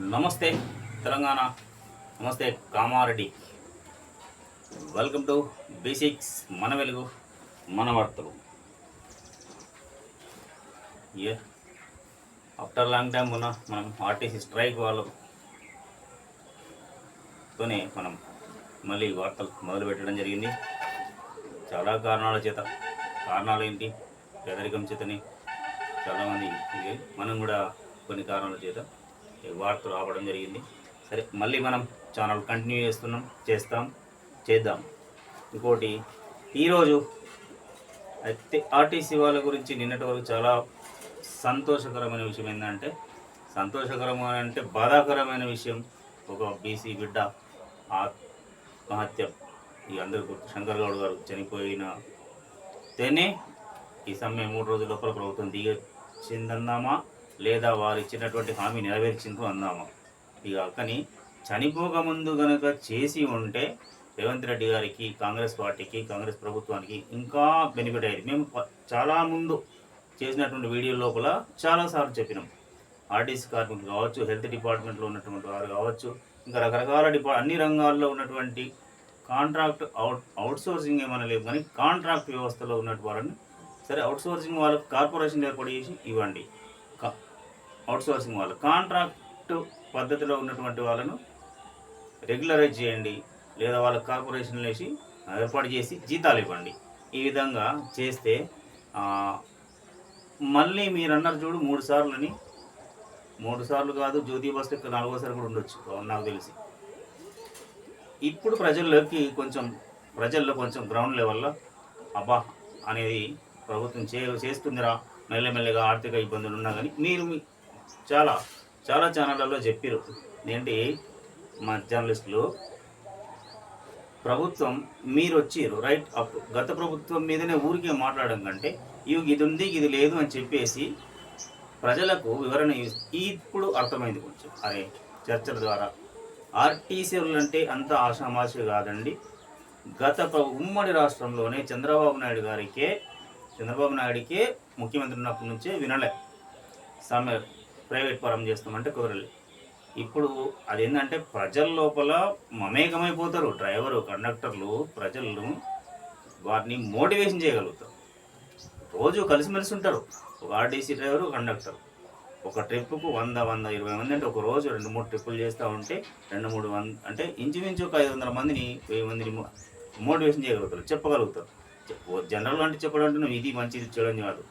నమస్తే తెలంగాణ, నమస్తే Kamareddy. Welcome to basics మన వెలుగు మన వార్తలు. ఏ ఆఫ్టర్ లాంగ్ టైం మనం ఆర్టీసీ స్ట్రైక్ వాళ్ళతోనే మనం మళ్ళీ వార్తలు మొదలు పెట్టడం జరిగింది. చాలా కారణాల చేత. కారణాలు ఏంటి? పేదరికం చేతని చాలామంది, మనం కూడా కొన్ని కారణాల చేత వార్తలు రావడం జరిగింది. సరే, మళ్ళీ మనం ఛానల్ కంటిన్యూ చేద్దాం. ఇంకోటి, ఈరోజు అయితే ఆర్టీసీ వాళ్ళ గురించి నిన్నటి వరకు చాలా సంతోషకరమైన విషయం ఏంటంటే, బాధాకరమైన విషయం, ఒక బీసీ బిడ్డ ఆత్మహత్య. ఈ అందరూ శంకర్ గౌడ్ గారు చనిపోయినతేనే ఈ సమయం 3 రోజుల లోపల ప్రభుత్వం దిగొచ్చిందన్నామా, లేదా వారు ఇచ్చినటువంటి హామీ నెరవేర్చిండ్రు అందామా. ఇక కానీ చనిపోకముందు కనుక చేసి ఉంటే రేవంత్ రెడ్డి గారికి, కాంగ్రెస్ పార్టీకి, కాంగ్రెస్ ప్రభుత్వానికి ఇంకా బెనిఫిట్ అయ్యేది. మేము చాలా ముందు చేసినటువంటి వీడియో లోపల చాలాసార్లు చెప్పినాం. ఆర్టీసీ కార్మికులు కావచ్చు, హెల్త్ డిపార్ట్మెంట్లో ఉన్నటువంటి వారు కావచ్చు, ఇంకా రకరకాల అన్ని రంగాల్లో ఉన్నటువంటి కాంట్రాక్ట్ అవుట్సోర్సింగ్ ఏమైనా లేవు, కానీ కాంట్రాక్ట్ వ్యవస్థలో ఉన్నటువంటి వారిని, సరే అవుట్సోర్సింగ్ వాళ్ళకి కార్పొరేషన్ ఏర్పాటు చేసి ఇవ్వండి. అవుట్సోర్సింగ్ వాళ్ళు కాంట్రాక్ట్ పద్ధతిలో ఉన్నటువంటి వాళ్ళను రెగ్యులరైజ్ చేయండి, లేదా వాళ్ళ కార్పొరేషన్లు వేసి ఏర్పాటు చేసి జీతాలు ఇవ్వండి. ఈ విధంగా చేస్తే మళ్ళీ మీరు అన్నారు చూడు 3 సార్లని, 3 సార్లు కాదు, జ్యోతి బస్సు 4వ సారి కూడా ఉండొచ్చు నాకు తెలిసి. ఇప్పుడు ప్రజల్లో కొంచెం గ్రౌండ్ లెవెల్లో అబ్బా అనేది ప్రభుత్వం చేస్తుందిరా, మెల్లమెల్లగా ఆర్థిక ఇబ్బందులు ఉన్నా కానీ మీరు చాలా ఛానళ్ళలో చెప్పారు ఏంటి, మా జర్నలిస్టులు, ప్రభుత్వం మీరు వచ్చిర్రు రైట్, అప్పుడు గత ప్రభుత్వం మీదనే ఊరికే మాట్లాడడం కంటే ఇది ఉంది ఇది లేదు అని చెప్పేసి ప్రజలకు వివరణ ఇప్పుడు అర్థమైంది కొంచెం. అరే, చర్చల ద్వారా ఆర్టీసీలు అంటే అంత ఆషామాషి కాదండి. ఉమ్మడి రాష్ట్రంలోనే చంద్రబాబు నాయుడికే ముఖ్యమంత్రి ఉన్నప్పటి నుంచే వినలే ప్రైవేట్ పరం చేస్తామంటే కుదరలే. ఇప్పుడు అదేంటంటే ప్రజల లోపల మమేకమైపోతారు. డ్రైవరు, కండక్టర్లు, ప్రజలను వారిని మోటివేషన్ చేయగలుగుతారు. రోజు కలిసిమెలిసి ఉంటారు. ఒక ఆర్టీసీ డ్రైవరు, కండక్టర్ ఒక ట్రిప్పుకు 100-120 మంది అంటే ఒక రోజు 2-3 ట్రిప్పులు చేస్తూ ఉంటే 2-3 అంటే ఇంచుమించు ఒక 500 మందిని 1000 మందిని మోటివేషన్ చేయగలుగుతారు, చెప్పగలుగుతారు. జనరల్ అంటే చెప్పడం అంటే నువ్వు ఇది మంచిది చేయడం కాదు,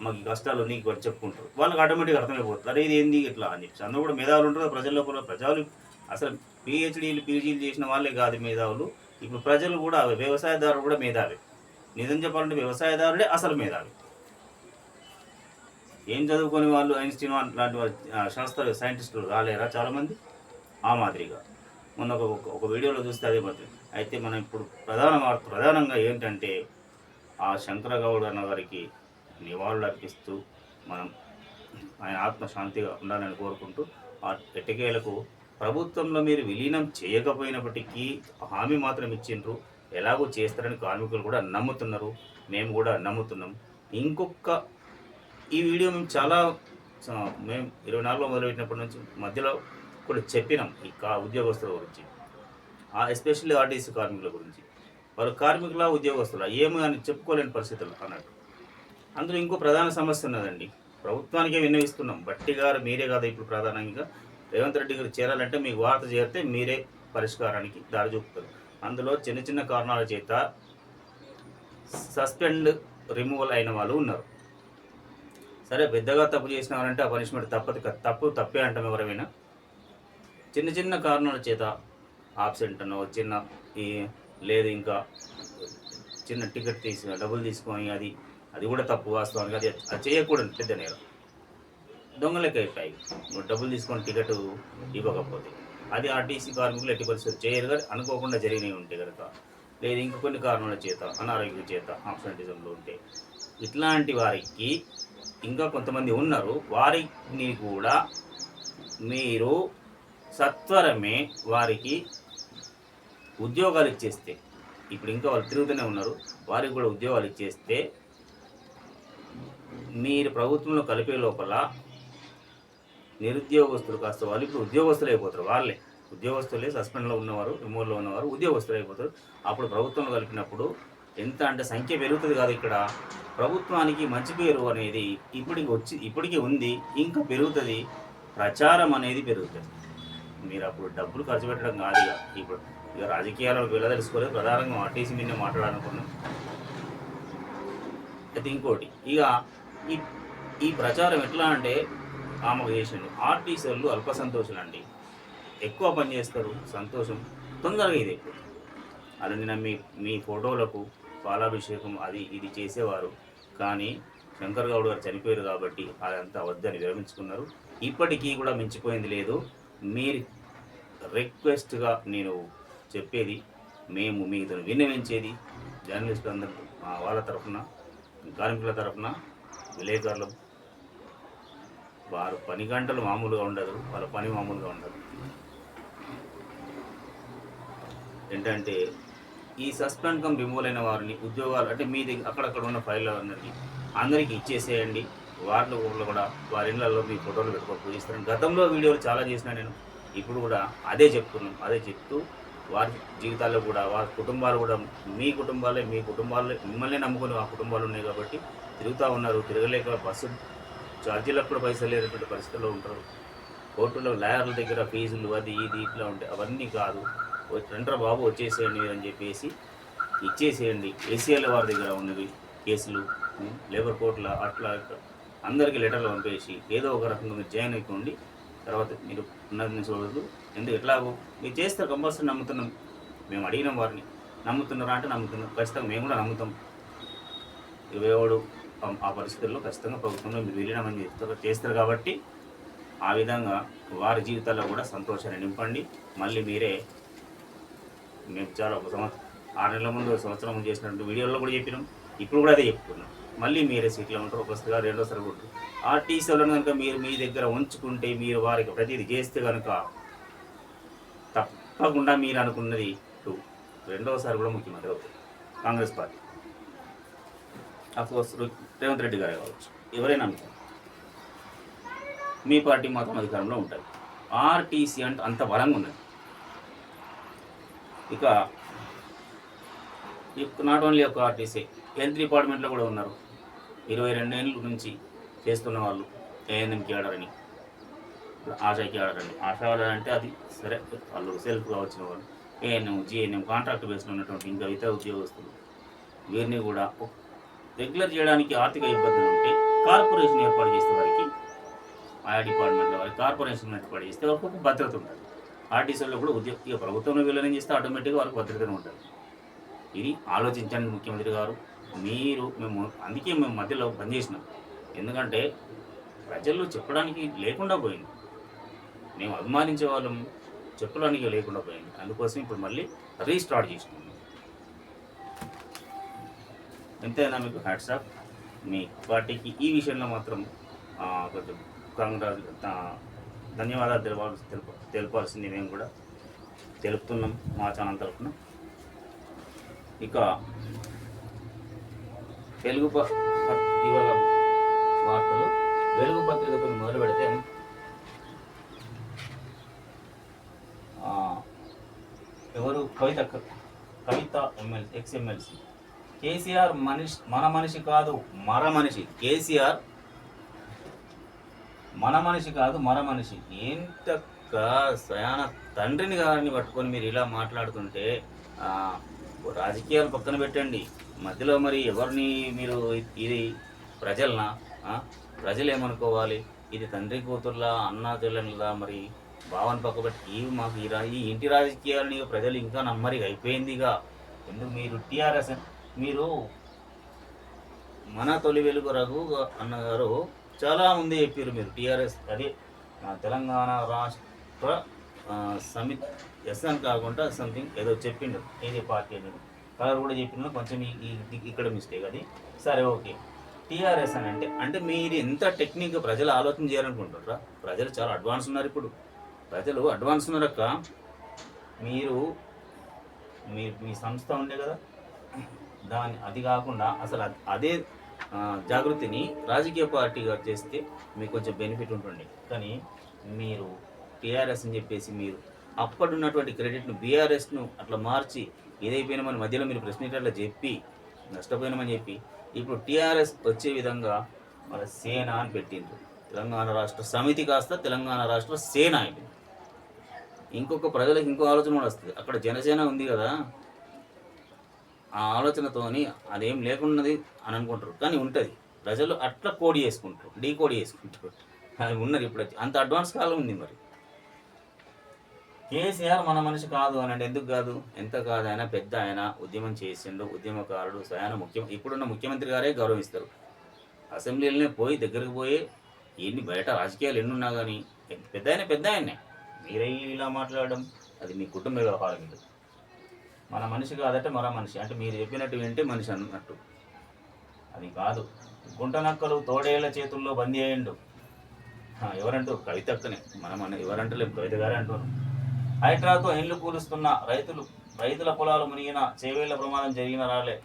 మాకు కష్టాలు నీకు చెప్పుకుంటారు. వాళ్ళకి ఆటోమేటిక్గా అర్థమైపోతుంది, అరే ఇది ఏంది ఇట్లా అని చెప్పి. అందులో కూడా మేధావులు ఉంటారు ప్రజల లోపల. ప్రజలు అసలు పిహెచ్డీలు పీజీలు చేసిన వాళ్ళే కాదు మేధావులు. ఇప్పుడు ప్రజలు కూడా, వ్యవసాయదారులు కూడా మేధావి. నిజం చెప్పాలంటే వ్యవసాయదారుడే అసలు మేధావి. ఏం చదువుకొని వాళ్ళు ఐన్స్టీన్ లాంటి సైంటిస్టులు రాలేరా చాలామంది? ఆ మాదిరిగా మొన్న ఒక వీడియోలో చూస్తే అదే మాదిరి. అయితే మనం ఇప్పుడు ప్రధానంగా ఏంటంటే, ఆ శంకరగౌడ్ అన్న గారికి నివాళులు అర్పిస్తూ మనం ఆయన ఆత్మశాంతిగా ఉండాలని కోరుకుంటూ, ఆ ఎట్టకేలకు ప్రభుత్వంలో మీరు విలీనం చేయకపోయినప్పటికీ హామీ మాత్రం ఇచ్చిండ్రు, ఎలాగో చేస్తారని కార్మికులు కూడా నమ్ముతున్నారు, మేము కూడా నమ్ముతున్నాం. ఈ వీడియో మేము 24లో మొదలుపెట్టినప్పటి నుంచి మధ్యలో కూడా చెప్పినాం ఈ ఉద్యోగస్తుల గురించి, ఎస్పెషల్లీ ఆర్టీసీ కార్మికుల గురించి. వాళ్ళు కార్మికుల, ఉద్యోగస్తుల ఏమి అని చెప్పుకోలేని పరిస్థితులు అన్నట్టు. అందులో ఇంకో ప్రధాన సమస్య ఉన్నదండి, ప్రభుత్వానికే విన్నవిస్తున్నాం. భట్టి గారు మీరే కాదు ఇప్పుడు ప్రధానంగా రేవంత్ రెడ్డి గారు చేరాలంటే మీకు వార్త చేరితే మీరే పరిష్కారానికి దారి చూపుతారు. అందులో చిన్న కారణాల చేత సస్పెండ్ రిమూవల్ అయిన వాళ్ళు ఉన్నారు. సరే, పెద్దగా తప్పు చేసినారంటే ఆ పనిష్మెంట్ తప్పే అంటాం ఎవరైనా. చిన్న కారణాల చేత ఆబ్సెంట్ అనో, లేదు ఇంకా చిన్న టికెట్ డబ్బులు తీసుకొని అది కూడా తప్పు. వాస్తవానికి అది చేయకూడదు, పెద్ద నేరం. దొంగలకి అయిపోయి డబ్బులు తీసుకొని టికెట్ ఇవ్వకపోతే అది ఆర్టీసీ కార్మికులు ఎట్టి పరిస్థితులు చేయరు. కానీ అనుకోకుండా జరిగినవి ఉంటే కనుక, లేదు ఇంకా కొన్ని కారణాల చేత, అనారోగ్యం చేత ఆబ్సెంటిజంలో ఉంటే, ఇట్లాంటి వారికి ఇంకా కొంతమంది ఉన్నారు. వారిని కూడా మీరు సత్వరమే వారికి ఉద్యోగాలు ఇచ్చేస్తే, ఇప్పుడు ఇంకా వాళ్ళు తిరుగుతూనే ఉన్నారు, వారికి కూడా ఉద్యోగాలు ఇచ్చేస్తే మీరు ప్రభుత్వంలో కలిపే లోపల నిరుద్యోగస్తులు కాస్త వాళ్ళు ఇప్పుడు ఉద్యోగస్తులు అయిపోతారు. వాళ్ళే ఉద్యోగస్తులే సస్పెండ్లో ఉన్నవారు, రిమూవ్లో ఉన్నవారు ఉద్యోగస్తులు అయిపోతారు. అప్పుడు ప్రభుత్వంలో కలిపినప్పుడు ఎంత అంటే సంఖ్య పెరుగుతుంది కాదు. ఇక్కడ ప్రభుత్వానికి మంచి పేరు అనేది ఇప్పటికీ ఉంది, ఇంకా పెరుగుతుంది. ప్రచారం అనేది పెరుగుతుంది. మీరు అప్పుడు డబ్బులు ఖర్చు పెట్టడం కాదు. ఇప్పుడు ఇక రాజకీయాలకు వెళ్ళదలుచుకోలేదు, ప్రధానంగా ఆర్టీసీ మీద మాట్లాడాలనుకున్నాం. అయితే ఇంకోటి ఇక ఈ ప్రచారం ఎట్లా అంటే ఆమె చేసిండు. ఆర్టీసీ వాళ్ళు అల్ప సంతోషులు అండి, ఎక్కువ పని చేస్తారు, సంతోషం తొందరగా ఇది ఎక్కువ. అలాంటి మీ ఫోటోలకు పాలాభిషేకం అది ఇది చేసేవారు. కానీ శంకర్ గౌడ్ గారు చనిపోయారు కాబట్టి అదంతా వద్దని విరమించుకున్నారు. ఇప్పటికీ కూడా మించిపోయింది లేదు. మీరు రిక్వెస్ట్గా నేను చెప్పేది, మేము మీతో విన్నవించేది జర్నలిస్టులు అందరూ వాళ్ళ తరఫున, కార్మికుల తరఫున, విలేకరులు, వారు పని గంటలు మామూలుగా ఉండదు, వాళ్ళ పని మామూలుగా ఉండదు. ఏంటంటే ఈ సస్పెండ్ కమ్ రిమూవ్ అయిన వారిని ఉద్యోగాలు అంటే మీ దగ్గర అక్కడక్కడ ఉన్న ఫైల్ అందరికీ ఇచ్చేసేయండి. వారిలో కూడా వారి ఇళ్లలో మీ ఫోటోలు పెట్టుకొని పూజిస్తాను. గతంలో వీడియోలు చాలా చేసినా నేను, ఇప్పుడు కూడా అదే చెప్తున్నాం. అదే చెప్తూ వారి జీవితాల్లో కూడా వారి కుటుంబాలు కూడా మీ కుటుంబాలే మిమ్మల్ని నమ్ముకుని ఆ కుటుంబాలు ఉన్నాయి కాబట్టి తిరుగుతూ ఉన్నారు. తిరగలేక బస్సు ఛార్జీలకు కూడా పైసలు లేనటువంటి పరిస్థితుల్లో ఉంటారు. కోర్టులో లాయర్ల దగ్గర ఫీజులు అది ఇది ఇట్లా ఉంటాయి. అవన్నీ కాదు, రండ్రా బాబు వచ్చేసేయండి అని చెప్పేసి ఇచ్చేసేయండి. ఏసీఎల్ వారి దగ్గర ఉన్నవి కేసులు, లేబర్ కోర్టుల అట్లా అందరికీ లెటర్లు పంపేసి ఏదో ఒక రకంగా మీరు జాయిన్ అయిపోండి. తర్వాత మీరు ఉన్నది చూడదు. ఎందుకు ఎట్లాగో మీరు చేస్తారు, కంపల్సరీ నమ్ముతున్నాం. మేము అడిగినాం వారిని, నమ్ముతున్నారా అంటే నమ్ముతున్నాం, ఖచ్చితంగా మేము కూడా నమ్ముతాం. ఇవేవాడు ఆ పరిస్థితుల్లో ఖచ్చితంగా ప్రభుత్వంలో మీరు విలీనమని చేస్తారు కాబట్టి ఆ విధంగా వారి జీవితాల్లో కూడా సంతోషాన్ని నింపండి. మళ్ళీ మీరే మేము చాలా 6 నెలల ముందు సంవత్సరం ముందు చేసినటువంటి వీడియోలో కూడా చెప్పినాం, ఇప్పుడు కూడా అదే చెప్తున్నాం. మళ్ళీ మీరే సీట్లో ఉంటారు, ఒకసారిగా రెండోసారి ఉంటారు. ఆర్టీసీ వాళ్ళని కనుక మీరు మీ దగ్గర ఉంచుకుంటే, మీరు వారికి ప్రతిదీ చేస్తే కనుక తప్పకుండా మీరు అనుకున్నది రెండోసారి కూడా ముఖ్యమంత్రి అవుతుంది కాంగ్రెస్ పార్టీ. అఫ్కోర్స్ రేవంత్ రెడ్డి గారే కావచ్చు, ఎవరైనా అనుకోండి, మీ పార్టీ మాత్రం అధికారంలో ఉంటుంది. ఆర్టీసీ అంటే అంత బలంగా ఉన్నది. ఇక నాట్ ఓన్లీ ఒక ఆర్టీసీ, హెల్త్ డిపార్ట్మెంట్లో కూడా ఉన్నారు. 22 ఏళ్ళ నుంచి చేస్తున్న వాళ్ళు. ఏఎన్ఎంకి ఆడారని, ఆశాకి ఆడారని. ఆశా ఆడారంటే అది సరే, వాళ్ళు సెల్ఫ్గా వచ్చిన వాళ్ళు. ఏఎన్ఎం, జిఎన్ఎం కాంట్రాక్ట్ బేస్లో ఉన్నటువంటి ఇంకా ఇతర ఉద్యోగస్తులు, వీరిని కూడా రెగ్యులర్ చేయడానికి ఆర్థిక ఇబ్బందులు ఉంటే కార్పొరేషన్ ఏర్పాటు చేసే వారికి, ఆయా డిపార్ట్మెంట్లో వారికి కార్పొరేషన్ ఏర్పాటు చేస్తే వారికి ఒక భద్రత ఉంటుంది. ఆర్టీసీలో కూడా ఇక ప్రభుత్వంలో విలీనం చేస్తే ఆటోమేటిక్గా వారికి భద్రతనే ఉంటుంది. ఇది ఆలోచించండి ముఖ్యమంత్రి గారు. అందుకే మేము మధ్యలో పనిచేసినాం. ఎందుకంటే ప్రజల్లో చెప్పడానికి లేకుండా పోయింది, మేము అభిమానించే వాళ్ళం చెప్పడానికి లేకుండా పోయింది. అందుకోసం ఇప్పుడు మళ్ళీ రీస్టార్ట్ చేసినాం. ఎంతైనా మీకు హ్యాట్స్ ఆఫ్. మీ పార్టీకి ఈ విషయంలో మాత్రం కొంచెం ధన్యవాదాలు తెలపాల్సింది మేము కూడా తెలుపుతున్నాం మా ఛానల్ తరఫున. ఇక ఇవాళ వార్తలు వెలుగు పత్రికతో మొదలు పెడితే, ఎవరు కవిత ఎక్స్ఎమ్మెల్సీ కేసీఆర్ మన మనిషి కాదు మర మనిషి. కేసీఆర్ మన మనిషి కాదు మర మనిషి. ఏంటక్క స్వయాన తండ్రిని గారిని పట్టుకొని మీరు ఇలా మాట్లాడుతుంటే, రాజకీయాలు పక్కన పెట్టండి, మధ్యలో మరి ఎవరిని మీరు ఇది ప్రజలనా? ప్రజలు ఏమనుకోవాలి? ఇది తండ్రి కూతుర్లా అన్నా చెల్లెళ్ళదా? మరి భావన పక్కబెట్టి మాకు ఈ ఇంటి రాజకీయాలని ప్రజలు ఇంకా నమ్మరి అయిపోయిందిగా. ఎందుకు మీరు టీఆర్ఎస్ మీరు మన తొలి వెలుగు రఘు అన్నగారు చాలా ముందే చెప్పారు. మీరు టీఆర్ఎస్ అదే తెలంగాణ రాష్ట్ర సమితి ఎస్ఎన్ కాకుండా సంథింగ్ ఏదో చెప్పిండు, ఏదే పార్టీ అనేది కలర్ కూడా చెప్పిన కొంచెం ఇక్కడ మిస్టేక్ అది. సరే ఓకే, టీఆర్ఎస్ అని అంటే మీరు ఎంత టెక్నిక్గా ప్రజలు ఆలోచన చేయాలనుకుంటారా? ప్రజలు చాలా అడ్వాన్స్ ఉన్నారు. ఇప్పుడు ప్రజలు అడ్వాన్స్ ఉన్నారక్క. మీరు మీ సంస్థ ఉండే కదా, అది కాకుండా అసలు అదే జాగృతిని రాజకీయ పార్టీగా చేస్తే మీకు కొంచెం బెనిఫిట్ ఉంటుంది. కానీ మీరు టీఆర్ఎస్ అని చెప్పేసి మీరు అప్పుడున్నటువంటి క్రెడిట్ను బీఆర్ఎస్ను అట్లా మార్చి ఏదైపోయినామని మధ్యలో మీరు ప్రెస్ మీటర్లో చెప్పి నష్టపోయినామని చెప్పి ఇప్పుడు టీఆర్ఎస్ వచ్చే విధంగా మన సేన అని పెట్టిండ్రు. తెలంగాణ రాష్ట్ర సమితి కాస్త తెలంగాణ రాష్ట్ర సేన అయిపోయింది. ఇంకొక ప్రజలకు ఇంకో ఆలోచన కూడా వస్తుంది. అక్కడ జనసేన ఉంది కదా, ఆ ఆలోచనతోని అదేం లేకున్నది అని అనుకుంటారు, కానీ ఉంటుంది. ప్రజలు అట్లా కోడి చేసుకుంటారు, కోడ్ చేసుకుంటారు. అది ఉన్నది ఇప్పుడు అంత అడ్వాన్స్ కాలం ఉంది. మరి కేసీఆర్ మన మనిషి కాదు అని అంటే ఎందుకు కాదు? ఎంత కాదు, ఆయన పెద్ద, ఆయన ఉద్యమం చేసిండు, ఉద్యమకారుడు, స్వయాన ఇప్పుడున్న ముఖ్యమంత్రి గారే గౌరవిస్తారు. అసెంబ్లీలోనే పోయి దగ్గరకు పోయి ఎన్ని బయట రాజకీయాలు ఎన్నున్నా కానీ పెద్ద ఆయనే మీరే ఇలా మాట్లాడడం అది మీ కుటుంబ వ్యవహారం. ఇది మన మనిషి కాదంటే మరో మనిషి అంటే మీరు చెప్పినట్టు వింటే మనిషి అన్నట్టు అది కాదు. గుంటనక్కలు తోడేళ్ల చేతుల్లో బందీ అయ్యిండు. ఎవరంటూ కవితక్కనే, మనం ఎవరంటలేము, కవిత గారే అంటున్నారు. హైడ్రాతో ఇండ్లు కూలుస్తున్న రైతుల పొలాలు మునిగిన చేవేళ్ల ప్రమాదం జరిగిన రాలే.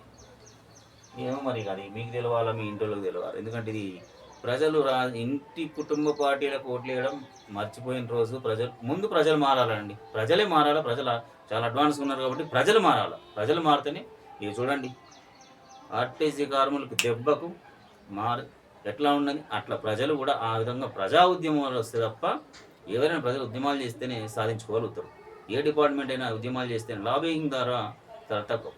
ఏమో మరి అది మీకు తెలవాలా, మీ ఇంటిలోకి తెలవాలి. ఎందుకంటే ఇది ప్రజలు ఇంటి కుటుంబ పార్టీలకు ఓట్లు వేయడం మర్చిపోయిన రోజు. ప్రజలు మారాలండి, ప్రజలే మారాలి. ప్రజలు చాలా అడ్వాన్స్గా ఉన్నారు కాబట్టి ప్రజలు మారాలి. ప్రజలు మారితేనే ఇవి చూడండి, ఆర్టీసీ కార్మికులకు దెబ్బకు ఎట్లా ఉన్నది అట్లా ప్రజలు కూడా ఆ విధంగా ప్రజా ఉద్యమాలు వస్తే తప్ప ఎవరైనా ప్రజలు ఉద్యమాలు చేస్తేనే సాధించుకోగలుగుతారు. ఏ డిపార్ట్మెంట్ అయినా ఉద్యమాలు చేస్తేనే లాబింగ్ ద్వారా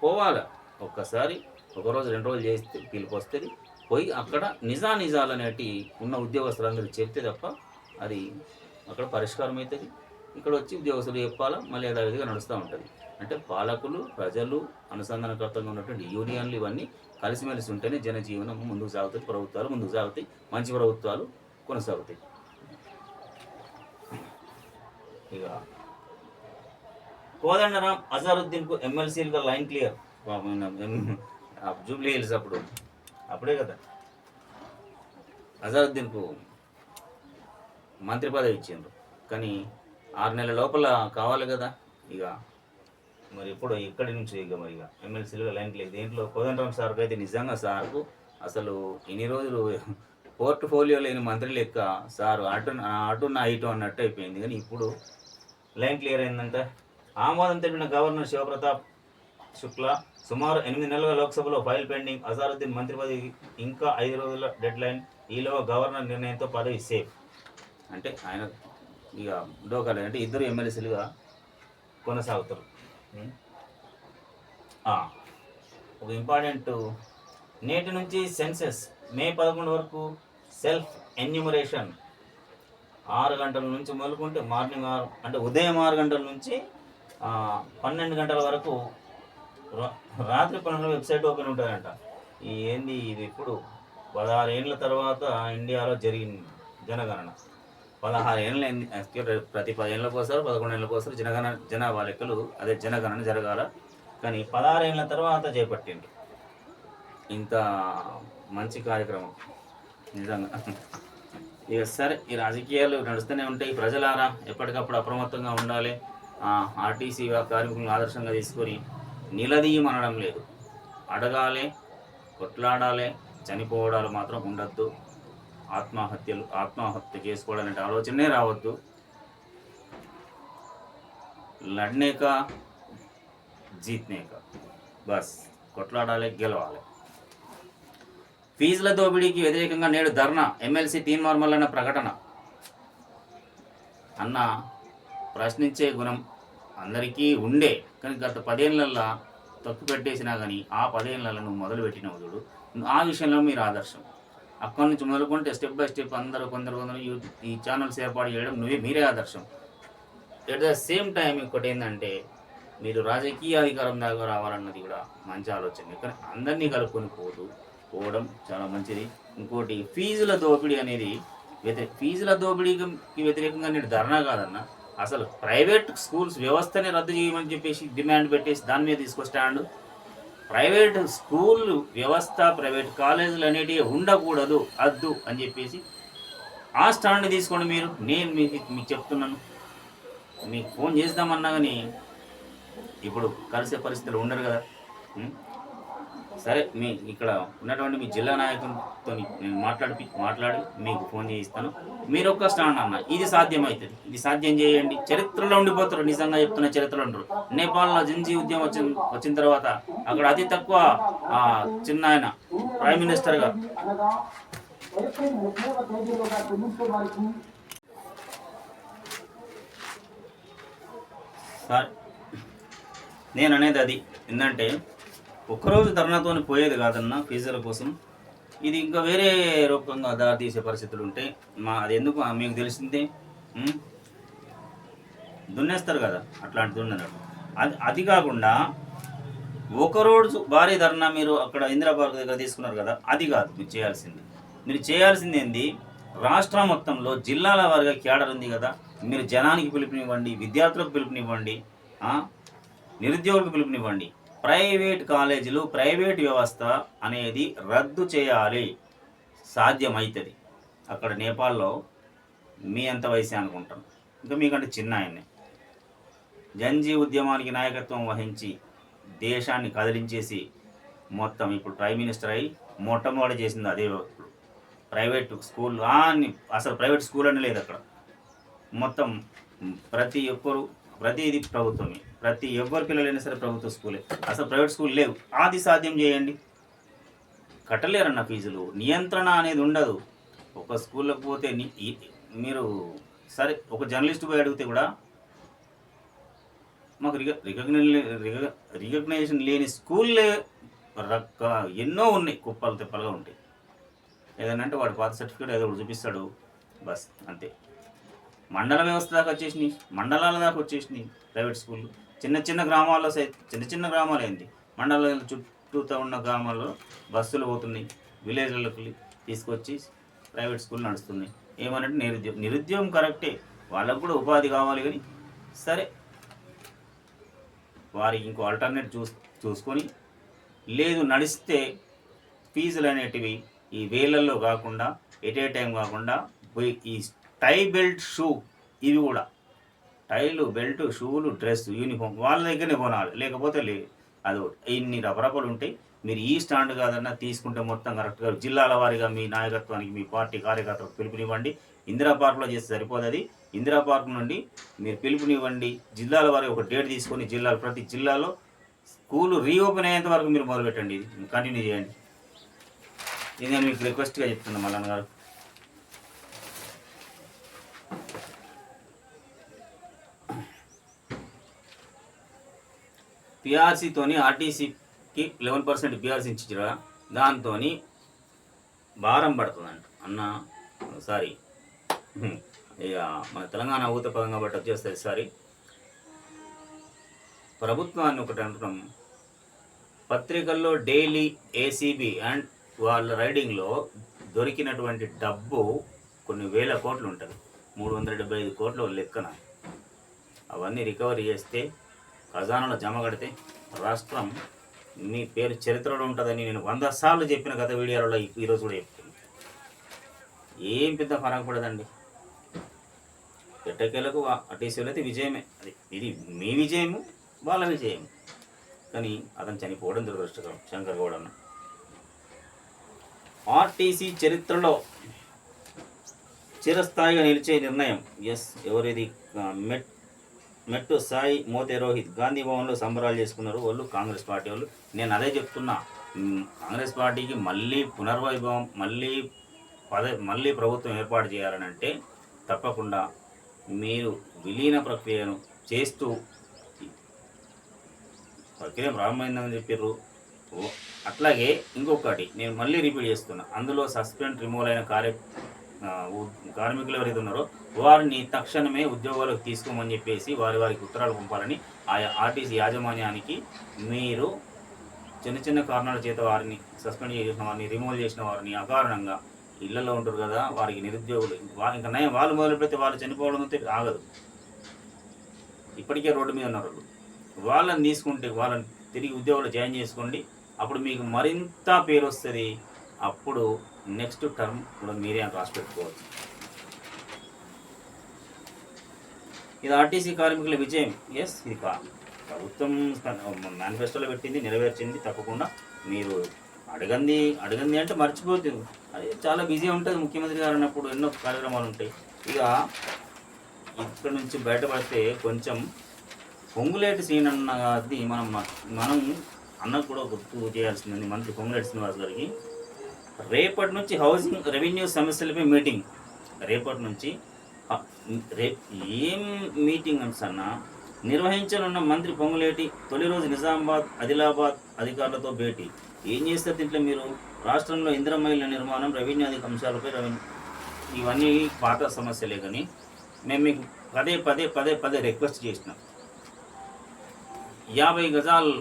పోవాలి. ఒక్కసారి ఒకరోజు 2 రోజులు చేస్తే పిలుపు వస్తుంది, పోయి అక్కడ నిజాలు అనేటి ఉన్న ఉద్యోగస్తులందరూ చెప్తే తప్ప అది అక్కడ పరిష్కారం అవుతుంది. ఇక్కడ వచ్చి ఉద్యోగస్తులు చెప్పాలా, మళ్ళీ యథావిధిగా నడుస్తూ ఉంటుంది. అంటే పాలకులు, ప్రజలు, అనుసంధానకర్తగా ఉన్నటువంటి యూనియన్లు ఇవన్నీ కలిసిమెలిసి ఉంటేనే జనజీవనం ముందుకు సాగుతుంది, ప్రభుత్వాలు ముందుకు సాగుతాయి, మంచి ప్రభుత్వాలు కొనసాగుతాయి. ఇక కోదండరాం అజారుద్దీన్కు ఎమ్మెల్సీలుగా లైన్ క్లియర్. జూబ్లీ హిల్స్ అప్పుడే కదా అజారుద్దీన్కు మంత్రి పదవి ఇచ్చిండ్రు, కానీ 6 నెలల లోపల కావాలి కదా. ఇక మరి ఇప్పుడు ఇక్కడి నుంచి మరి ఎమ్మెల్సీలుగా లైన్ క్లియర్. దీంట్లో కోదండరాం సార్కు అయితే నిజంగా సార్కు అసలు ఇన్ని రోజులు పోర్ట్ఫోలియో లేని మంత్రి లెక్క సారు అటు నా ఇటు అన్నట్టు అయిపోయింది. కానీ ఇప్పుడు లైన్ క్లియర్ అయిందంటే ఆమోదం తెలిపిన గవర్నర్ శివప్రతాప్ శుక్లా సుమారు 8 నెలలుగా లోక్సభలో ఫైల్ పెండింగ్. అజారుద్దీన్ మంత్రి పదవి ఇంకా 5 రోజుల డెడ్ లైన్. ఈలో గవర్నర్ నిర్ణయంతో పదవి సేఫ్. అంటే ఆయన ఇక డోకాలే అంటే ఇద్దరు ఎమ్మెల్సీలుగా కొనసాగుతారు. ఒక ఇంపార్టెంట్, నేటి నుంచి సెన్సెస్ మే 11 వరకు సెల్ఫ్ ఎన్యూమరేషన్. 6 గంటల నుంచి మొదలుకుంటే మార్నింగ్ 6 అంటే ఉదయం 6 గంటల నుంచి 12 గంటల వరకు రాత్రి 12 వెబ్సైట్ ఓపెన్ ఉంటుందంట. ఏంది ఇది? ఇప్పుడు 16 ఏళ్ళ తర్వాత ఇండియాలో జరిగింది జనగణన. 16 ఏళ్ళ ప్రతి 10 ఏళ్ళకి వస్తారు, 11 ఏళ్ళకి వస్తారు జనాభా లెక్కలు. అదే జనగణన జరగాల, కానీ 16 ఏళ్ళ తర్వాత చేపట్టిండ్రు. ఇంత మంచి కార్యక్రమం నిజంగా. ఇక సరే, ఈ రాజకీయాలు నడుస్తూనే ఉంటాయి. ప్రజలారా ఎప్పటికప్పుడు అప్రమత్తంగా ఉండాలి. ఆర్టీసీ కార్మికులను ఆదర్శంగా తీసుకొని నిలదీయమనడం లేదు, అడగాలి, కొట్లాడాలి. చనిపోవడాలు మాత్రం ఉండద్దు. ఆత్మహత్య చేసుకోవడాలంటే ఆలోచనే రావద్దు. లడ్నేకా జీత్నేకా, బస్ కొట్లాడాలి, గెలవాలి. ఫీజుల దోపిడీకి వ్యతిరేకంగా నేడు ధర్నా. ఎమ్మెల్సీ తీన్మార్ మల్లన్న ప్రకటన. అన్న ప్రశ్నించే గుణం అందరికీ ఉండే, కానీ గత 10 ఏళ్ళల్లో తప్పు పెట్టేసినా కానీ ఆ 10 ఏళ్ళలో నువ్వు మొదలుపెట్టినవు చూడు, ఆ విషయంలో మీరు ఆదర్శం. అక్కడి నుంచి మొదలుకుంటే స్టెప్ బై స్టెప్ కొందరు ఈ ఛానల్స్ ఏర్పాటు చేయడం మీరే ఆదర్శం. ఎట్ ద సేమ్ టైం ఇంకోటి ఏంటంటే మీరు రాజకీయ అధికారం దాకా రావాలన్నది కూడా మంచి ఆలోచన, కానీ అందరినీ కలుపుకొని పోవడం చాలా మంచిది. ఇంకోటి ఫీజుల దోపిడీ అనేది ఫీజుల దోపిడీకి వ్యతిరేకంగా నేను ధర్నా కాదన్న, అసలు ప్రైవేట్ స్కూల్స్ వ్యవస్థనే రద్దు చేయమని చెప్పేసి డిమాండ్ పెట్టేసి దాని మీద తీసుకొస్తాడు. ప్రైవేట్ స్కూల్ వ్యవస్థ, ప్రైవేట్ కాలేజీలు అనేటివి ఉండకూడదు, అద్దు అని చెప్పేసి ఆ స్టాండ్ తీసుకోండి మీరు. నేను మీకు చెప్తున్నాను, మీకు ఫోన్ చేద్దామన్నా కానీ ఇప్పుడు కలిసే పరిస్థితులు ఉండరు కదా. సరే మీ ఇక్కడ ఉన్నటువంటి మీ జిల్లా నాయకులతో నేను మాట్లాడి మీకు ఫోన్ చేయిస్తాను. మీరు ఒక్క స్టాండ్ అన్న, ఇది సాధ్యమవుతుంది, ఇది సాధ్యం చేయండి. చరిత్రలో ఉండిపోతారు, నిజంగా చెప్తున్న చరిత్రలో ఉండరు. నేపాల్లో జిన్జీ ఉద్యమం వచ్చిన తర్వాత అక్కడ అతి తక్కువ చిన్న ఆయన ప్రైమ్ మినిస్టర్గా సార్ నేను అనేది అది ఏంటంటే ఒక్కరోజు ధర్నాతో పోయేది కాదన్న ఫీజుల కోసం. ఇది ఇంకా వేరే రూపంగా దారితీసే పరిస్థితులు ఉంటే అది ఎందుకు మీకు తెలిసిందే, దున్నేస్తారు కదా అట్లాంటి దున్ననట్టు. అది కాకుండా ఒకరోజు భారీ ధర్నా మీరు అక్కడ ఇందిరా పార్క్ దగ్గర తీసుకున్నారు కదా, అది కాదు మీరు చేయాల్సింది ఏంది, రాష్ట్రం మొత్తంలో జిల్లాల వారిగా క్యాడర్ ఉంది కదా, మీరు జనానికి పిలుపునివ్వండి, విద్యార్థులకు పిలుపునివ్వండి, నిరుద్యోగులకు పిలుపునివ్వండి. ప్రైవేట్ కాలేజీలు, ప్రైవేట్ వ్యవస్థ అనేది రద్దు చేయాలి. సాధ్యమవుతుంది. అక్కడ నేపాల్లో మీ ఎంత వయసే అనుకుంటాను, ఇంకా మీకంటే చిన్న ఆయన్నే. జంజీ ఉద్యమానికి నాయకత్వం వహించి దేశాన్ని కదిలించేసి మొత్తం ఇప్పుడు ప్రైమ్ మినిస్టర్ అయి మొట్టమొదటి చేసింది అదే. ప్రైవేట్ స్కూల్ అసలు ప్రైవేట్ స్కూల్ అని లేదు అక్కడ. మొత్తం ప్రతిది ప్రభుత్వమే. ఎవరి పిల్లలైనా సరే ప్రభుత్వ స్కూలే, అసలు ప్రైవేట్ స్కూల్ లేవు. అది సాధ్యం చేయండి. కట్టలేరన్న ఫీజులు, నియంత్రణ అనేది ఉండదు. ఒక స్కూల్లోకి పోతే మీరు సరే ఒక జర్నలిస్ట్ పోయి అడిగితే కూడా మాకు రికగ్నైజేషన్ లేని స్కూల్లే ఎన్నో ఉన్నాయి, కుప్పలు తెప్పలుగా ఉంటాయి. ఏదైనా అంటే వాడు పాత సర్టిఫికేట్ ఏదో ఒకటి చూపిస్తాడు, బస్ అంతే. మండల వ్యవస్థ దాకా వచ్చేసినాయి, మండలాల దాకా వచ్చేసినాయి ప్రైవేట్ స్కూళ్ళు. చిన్న గ్రామాల్లో చిన్న గ్రామాలు ఏంటి, మండలాల చుట్టూతో ఉన్న గ్రామాల్లో బస్సులు పోతున్నాయి, విలేజ్లకి తీసుకొచ్చి ప్రైవేట్ స్కూల్ నడుస్తున్నాయి. ఏమనంటే నిరుద్యోగం కరెక్టే, వాళ్ళకు కూడా ఉపాధి కావాలి. కానీ సరే వారికి ఇంకో ఆల్టర్నేట్ చూసుకొని, లేదు నడిస్తే ఫీజులు అనేటివి ఈ వేలల్లో కాకుండా ఎట్ ఏ టైం కాకుండా ఈ టై బెల్ట్ షూ, ఇవి కూడా టైలు బెల్ట్ షూలు డ్రెస్ యూనిఫామ్ వాళ్ళ దగ్గరనే కొనాలి, లేకపోతే లేదు. అదొకటి. ఇన్ని రకరకాలు ఉంటాయి. మీరు ఈ స్టాండ్ కాదన్నా తీసుకుంటే మొత్తం కరెక్ట్గా జిల్లాల వారీగా మీ నాయకత్వానికి, మీ పార్టీ కార్యకర్తలకు పిలుపునివ్వండి. ఇందిరా పార్క్లో చేస్తే సరిపోతుంది. ఇందిరా పార్క్ నుండి మీరు పిలుపునివ్వండి. జిల్లాల వారికి ఒక డేట్ తీసుకొని ప్రతి జిల్లాలో స్కూలు రీఓపెన్ అయ్యేంత వరకు మీరు మొదలుపెట్టండి. ఇది కంటిన్యూ చేయండి. ఇది నేను మీకు రిక్వెస్ట్గా చెప్తున్నాను మల్లన్న గారు. పిఆర్సీతోని ఆర్టీసీకి 11% పిఆర్సీ ఇచ్చిరా, దాంతో భారం పడుతుందంట అన్న. సారీ, ఇక మన తెలంగాణ ఊత పదంగా బట్టి వచ్చేస్తుంది. సారీ, ప్రభుత్వాన్ని ఒకటి అంటున్నాం, పత్రికల్లో డైలీ ఏసీబీ అండ్ వాళ్ళ రైడింగ్లో దొరికినటువంటి డబ్బు కొన్ని వేల కోట్లు ఉంటుంది, 375 కోట్ల లెక్కన. అవన్నీ రికవరీ చేస్తే, ఖజానాలో జమ కడితే రాష్ట్రం మీ పేరు చరిత్రలో ఉంటుందని నేను 100 సార్లు చెప్పిన గత వీడియోలలో ఈరోజు కూడా చెప్తున్నాను. ఏం పెద్ద ఫరక పడదండి. ఎట్టకేలకు ఆర్టీసీలో అయితే విజయమే. ఇది మీ విజయము, వాళ్ళ విజయము. కానీ అతను చనిపోవడం దురదృష్టకరం. శంకర్ గౌడ్ అన్న ఆర్టీసీ చరిత్రలో చిరస్థాయిగా నిలిచే నిర్ణయం. ఎవరిది? మెట్టు సాయి మోతే రోహిత్ గాంధీ భవన్లో సంబరాలు చేసుకున్నారు వాళ్ళు, కాంగ్రెస్ పార్టీ వాళ్ళు. నేను అదే చెప్తున్నా, కాంగ్రెస్ పార్టీకి మళ్ళీ పునర్వైభవం, మళ్ళీ ప్రభుత్వం ఏర్పాటు చేయాలని అంటే తప్పకుండా మీరు విలీన ప్రక్రియను చేస్తూ, ప్రక్రియ ప్రారంభమైందని చెప్పారు. అట్లాగే ఇంకొకటి నేను మళ్ళీ రిపీట్ చేస్తున్నా, అందులో సస్పెండ్ రిమూవ్ అయిన కార్మికులు ఎవరైతే ఉన్నారో వారిని తక్షణమే ఉద్యోగాలకు తీసుకోమని చెప్పేసి వారికి ఉత్తరాలు పంపాలని ఆయా ఆర్టీసీ యాజమాన్యానికి. మీరు చిన్న కారణాల చేత వారిని సస్పెండ్ చేసిన వారిని, రిమూవ్ చేసిన వారిని, అకారణంగా ఇళ్లలో ఉంటారు కదా వారికి నిరుద్యోగులు, ఇంకా నయం వాళ్ళు మొదలు పెడితే వాళ్ళు చనిపోవడం అయితే ఆగదు. ఇప్పటికే రోడ్డు మీద ఉన్నారు వాళ్ళని తీసుకుంటే వాళ్ళని తిరిగి ఉద్యోగాలు జాయిన్ చేసుకోండి. అప్పుడు మీకు మరింత పేరు వస్తుంది. అప్పుడు నెక్స్ట్ టర్మ్ కూడా మీరే అని రాసి పెట్టుకోవచ్చు. ఇది ఆర్టీసీ కార్మికుల విజయం. ఇది ప్రభుత్వం మేనిఫెస్టోలో పెట్టింది, నెరవేర్చింది. తప్పకుండా మీరు అడగంది అడగంది అంటే మర్చిపోతుంది. అది చాలా బిజీ ఉంటుంది. ముఖ్యమంత్రి గారు అన్నప్పుడు ఎన్నో కార్యక్రమాలు ఉంటాయి. ఇక ఇక్కడ నుంచి బయటపడితే కొంచెం పొంగులేటి శ్రీనివాస్ మనం అన్నకు కూడా గుర్తు చేయాల్సింది. మంత్రి పొంగులేటి శ్రీనివాస్ గారికి రేపటి నుంచి హౌసింగ్ రెవెన్యూ సమస్యలపై మీటింగ్. రేపటి నుంచి ఏం మీటింగ్ అన్నా నిర్వహించనున్న మంత్రి పొంగులేటి తొలి రోజు నిజామాబాద్ ఆదిలాబాద్ అధికారులతో భేటీ. ఏం చేస్తారు దీంట్లో మీరు? రాష్ట్రంలో ఇందిరమ్మ ఇళ్ల నిర్మాణం, రెవెన్యూ అధిక అంశాలపై ఇవన్నీ పాత సమస్యలే. కానీ మేము మీకు పదే పదే పదే పదే రిక్వెస్ట్ చేసినాం. 50 గజాలు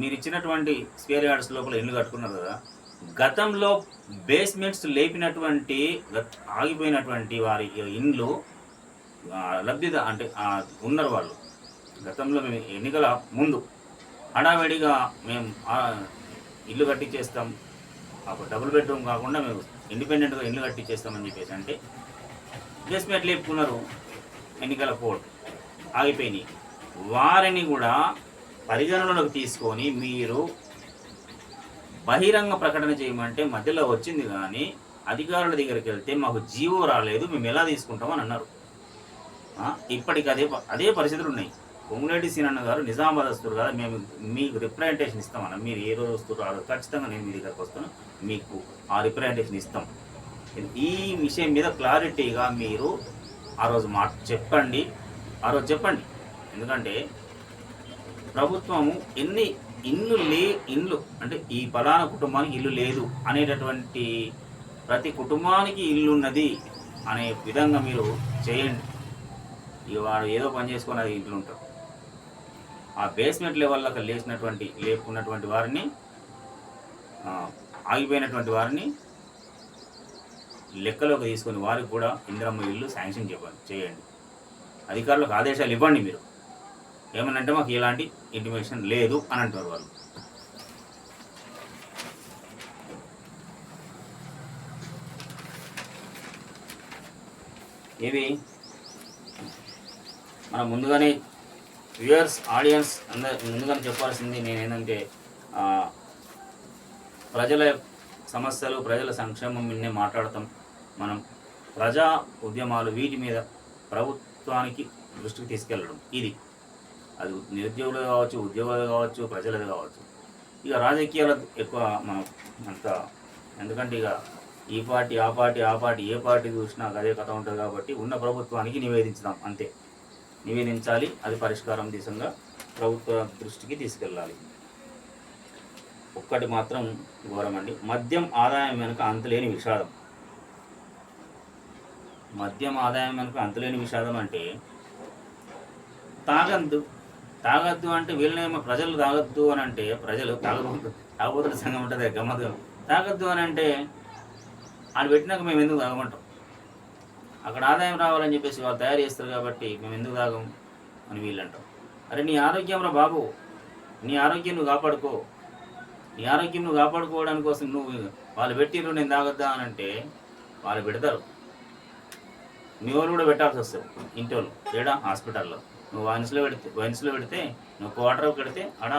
మీరు ఇచ్చినటువంటి స్క్వేర్ యార్డ్స్ లోపల ఇల్లు కట్టుకున్నారు కదా, గతంలో బేస్మెంట్స్ లేపినటువంటి ఆగిపోయినటువంటి వారి ఇండ్లు లబ్ధిద అంటే ఉన్నారు వాళ్ళు. గతంలో మేము ఎన్నికల ముందు హడావిడిగా మేము ఇల్లు కట్టించేస్తాం, అప్పుడు డబుల్ బెడ్రూమ్ కాకుండా మేము ఇండిపెండెంట్గా ఇల్లు కట్టించేస్తామని చెప్పేసి అంటే బేస్మెంట్ లేపుకున్నారు. ఎన్నికల కోడ్ ఆగిపోయినాయి. వారిని కూడా పరిగణనలోకి తీసుకొని మీరు బహిరంగ ప్రకటన చేయమంటే మధ్యలో వచ్చింది. కానీ అధికారుల దగ్గరికి వెళ్తే మాకు జీవో రాలేదు, మేము ఎలా తీసుకుంటామని అన్నారు. ఇప్పటికి అదే పరిస్థితులు ఉన్నాయి. పొంగులేటి సీనన్న గారు నిజామాబాద్ వస్తారు కదా, మేము మీకు రిప్రజెంటేషన్ ఇస్తామన్నా. మీరు ఏ రోజు వస్తారు ఖచ్చితంగా నేను మీ దగ్గరకు వస్తాను, మీకు ఆ రిప్రజెంటేషన్ ఇస్తాం. ఈ విషయం మీద క్లారిటీగా మీరు ఆ రోజు చెప్పండి. ఎందుకంటే ప్రభుత్వము ఎన్ని ఇండ్లు అంటే ఈ ఫలానా కుటుంబానికి ఇల్లు లేదు అనేటటువంటి, ప్రతి కుటుంబానికి ఇల్లు ఉన్నది అనే విధంగా మీరు చేయండి. ఇక వాడు ఏదో పని చేసుకొని అది ఇంట్లో ఉంటారు. ఆ బేస్మెంట్ లెవెల్లో లేపుకున్నటువంటి వారిని, ఆగిపోయినటువంటి వారిని లెక్కలోకి తీసుకొని వారికి కూడా ఇందిరమ్మ ఇల్లు శాంక్షన్ చేయండి. అధికారులకు ఆదేశాలు ఇవ్వండి. మీరు ఏమనంటే మాకు ఎలాంటి ఇంటిమేషన్ లేదు అని అంటారు వాళ్ళు. ఇవి మనం ముందుగానే వ్యూయర్స్, ఆడియన్స్ ముందుగానే చెప్పాల్సింది నేనేంటంటే ప్రజల సమస్యలు, ప్రజల సంక్షేమం మీదనే మాట్లాడతాం మనం. ప్రజా ఉద్యమాలు వీటి మీద ప్రభుత్వానికి దృష్టికి తీసుకెళ్ళడం, ఇది అది నిరుద్యోగులు కావచ్చు, ఉద్యోగులు కావచ్చు, ప్రజలది కావచ్చు. ఇక రాజకీయాలు ఎక్కువ మనం అంతా, ఎందుకంటే ఇక ఈ పార్టీ ఆ పార్టీ ఏ పార్టీ చూసినా అదే కథ ఉంటుంది. కాబట్టి ఉన్న ప్రభుత్వానికి నివేదించుదాం, అంతే. నివేదించాలి, అది పరిష్కారం దిశగా ప్రభుత్వ దృష్టికి తీసుకెళ్ళాలి. ఒక్కటి మాత్రం ఘోరమండి, మద్యం ఆదాయం వెనుక అంతులేని విషాదం. మద్యం ఆదాయం వెనుక అంతులేని విషాదం అంటే తాగద్దు అంటే వీళ్ళనేమో ప్రజలు తాగొద్దు అని అంటే, ప్రజలు తాగబోతున్న సంఘం ఉంటుంది గమ్మత్తు. తాగొద్దు అని అంటే వాళ్ళు పెట్టినాక మేము ఎందుకు తాగమంటాం? అక్కడ ఆదాయం రావాలని చెప్పేసి వాళ్ళు తయారు చేస్తారు కాబట్టి మేము ఎందుకు తాగం అని వీళ్ళు అంటాం. అరే నీ ఆరోగ్యం రా బాబు, నీ ఆరోగ్యం నువ్వు కాపాడుకో. నీ ఆరోగ్యం నువ్వు కాపాడుకోవడానికి కోసం నువ్వు వాళ్ళు పెట్టిరు నేను తాగొద్దా అని అంటే వాళ్ళు పెడతారు. మీ వాళ్ళు కూడా పెట్టాల్సి వస్తుంది. ఇంటి వాళ్ళు ఏడా హాస్పిటల్లో నువ్వు వైన్స్లో పెడితే నువ్వు క్వార్టర్ పెడితే ఆడ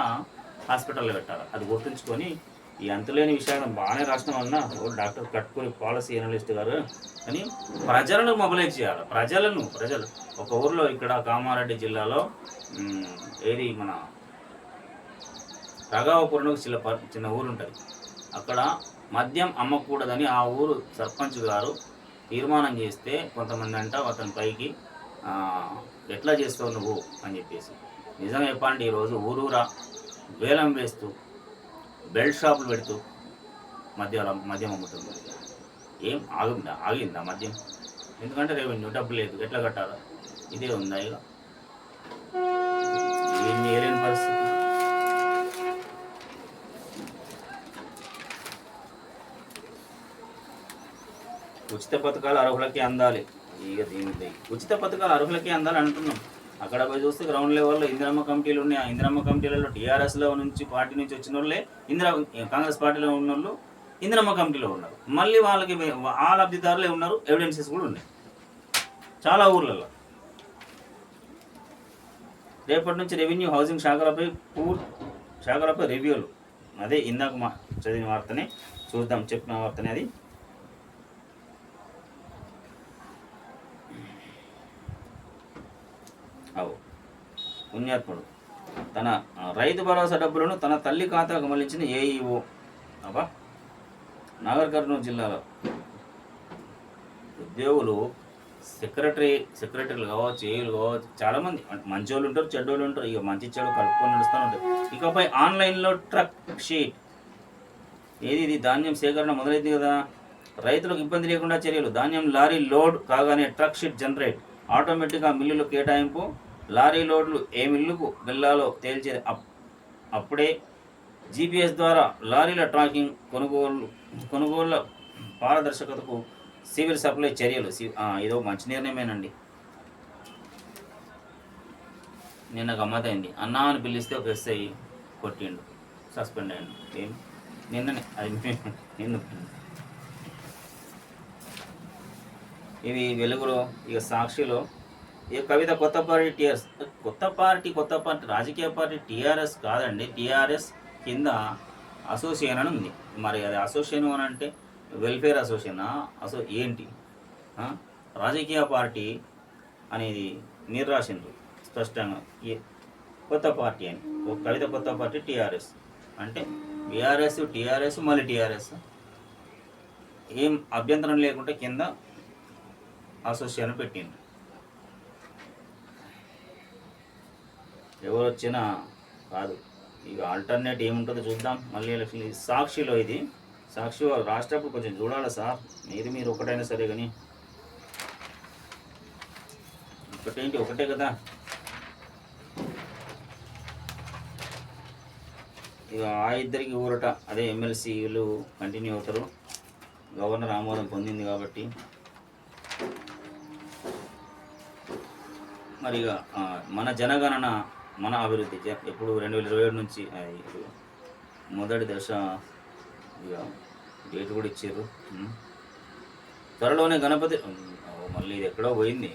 హాస్పిటల్లో పెట్టాలి. అది గుర్తుంచుకొని ఈ అంతులేని విషయాలను బాగానే రాసిన వలన డాక్టర్ కట్టుకుని పాలసీ అనలిస్ట్ గారు అని ప్రజలను మొబిలైజ్ చేయాలి. ప్రజలు ఒక ఊర్లో ఇక్కడ కామారెడ్డి జిల్లాలో ఏది మన రఘావపురం చిన్న ఊరు ఉంటుంది. అక్కడ మద్యం అమ్మకూడదని ఆ ఊరు సర్పంచ్ గారు తీర్మానం చేస్తే కొంతమంది అంట అతని పైకి ఎట్లా చేస్తావు నువ్వు అని చెప్పేసి. నిజం చెప్పండి, ఈరోజు ఊరూరా వేలం వేస్తూ బెల్ట్ షాపులు పెడుతూ మద్యం అమ్ముతుంది. ఏం ఆగిందా మద్యం? ఎందుకంటే రెవెన్యూ డబ్బు లేదు, ఎట్లా కట్టాలా? ఇదే ఉందా? ఇక ఏం చేయలేని పరిస్థితి. ఉచిత పథకాలు అర్హులకి అందాలి. ఇక దీనికి ఉచిత పథకాలు అర్హులకి అందాలి అంటున్నాం. అక్కడ పోయి చూస్తే గ్రౌండ్ లెవెల్లో ఇందిరమ్మ కమిటీలు ఉన్నాయి. ఆ ఇందిరమ్మ కమిటీలలో టీఆర్ఎస్లో నుంచి పార్టీ నుంచి వచ్చిన వాళ్ళే కాంగ్రెస్ పార్టీలో ఉన్న వాళ్ళు ఇందిరమ్మ కమిటీలో ఉన్నారు. మళ్ళీ వాళ్ళకి ఆ లబ్ధిదారులే ఉన్నారు. ఎవిడెన్సెస్ కూడా ఉన్నాయి చాలా ఊర్లలో. రేపటి నుంచి రెవెన్యూ హౌసింగ్ శాఖలపై రివ్యూలు. అదే ఇందాక చదివిన వార్తనే చూద్దాం, చెప్పిన వార్తనే అది. అవు పుణ్యాత్ముడు తన రైతు భరోసా డబ్బులను తన తల్లి ఖాతాకు మళ్లించిన ఏఈఓ. అబ్బా, నాగర్ కర్నూలు జిల్లాలో ఉద్యోగులు సెక్రటరీలు కావచ్చు, ఏఈలు కావచ్చు, చాలామంది మంచోళ్ళు ఉంటారు, చెడ్డోళ్ళు ఉంటారు. ఇక మంచి చెడు కలుపుకొని నడుస్తూ ఉంటారు. ఇకపై ఆన్లైన్లో ట్రక్ షీట్ ఇది ధాన్యం సేకరణ మొదలైంది కదా. రైతులకు ఇబ్బంది లేకుండా చర్యలు. ధాన్యం లారీ లోడ్ కాగానే ట్రక్ షీట్ జనరేట్, ఆటోమేటిక్గా మిల్లులు కేటాయింపు. లారీ లోడ్లు ఏ మిల్లుకు వెళ్ళాలో తేల్చేది అప్పుడే. జీపీఎస్ ద్వారా లారీల ట్రాకింగ్, కొనుగోళ్ల పారదర్శకతకు సివిల్ సప్లై చర్యలు. ఇదో మంచి నిర్ణయమేనండి. నిన్న గమ్మతైంది, అన్నా అని పిలిస్తే ఒక ఎస్ఐ కొట్టిండు, సస్పెండ్ అయ్యిండు. ఏం నిన్ననే అది నిన్న. ఇవి వెలుగులో. ఇక సాక్షిలో ఈ కవిత కొత్త పార్టీ టీఆర్ఎస్. కొత్త పార్టీ రాజకీయ పార్టీ టీఆర్ఎస్ కాదండి. టీఆర్ఎస్ కింద అసోసియేషన్ అని ఉంది. మరి అది అసోసియేషన్ అని అంటే వెల్ఫేర్ అసోసియేషనా ఏంటి? రాజకీయ పార్టీ అనేది మీరు రాసిండ్రు స్పష్టంగా, కొత్త పార్టీ అని. ఒక కవిత కొత్త పార్టీ టీఆర్ఎస్ అంటే బీఆర్ఎస్, టీఆర్ఎస్, మళ్ళీ టీఆర్ఎస్. ఏం అభ్యంతరం లేకుంటే కింద అసోసియేషన్ పెట్టిండ్రు. ఎవరు వచ్చినా కాదు. ఇక ఆల్టర్నేట్ ఏముంటుందో చూద్దాం. మళ్ళీ ఎలక్షన్. సాక్షిలో ఇది. సాక్షి వాళ్ళు రాష్ట్రప్పుడు కొంచెం చూడాలి సార్. మీరు ఒకటైనా సరే, కానీ ఒకటే కదా. ఇక ఆ ఇద్దరికి ఊరట. అదే ఎమ్మెల్సీలు కంటిన్యూ అవుతారు. గవర్నర్ ఆమోదం పొందింది కాబట్టి. మరి ఇక మన జనగణన మన అభివృద్ధి ఎప్పుడు 2027 నుంచి మొదటి దశ. ఇక డేట్ కూడా ఇచ్చారు. త్వరలోనే గణపతి. మళ్ళీ ఇది ఎక్కడో పోయింది.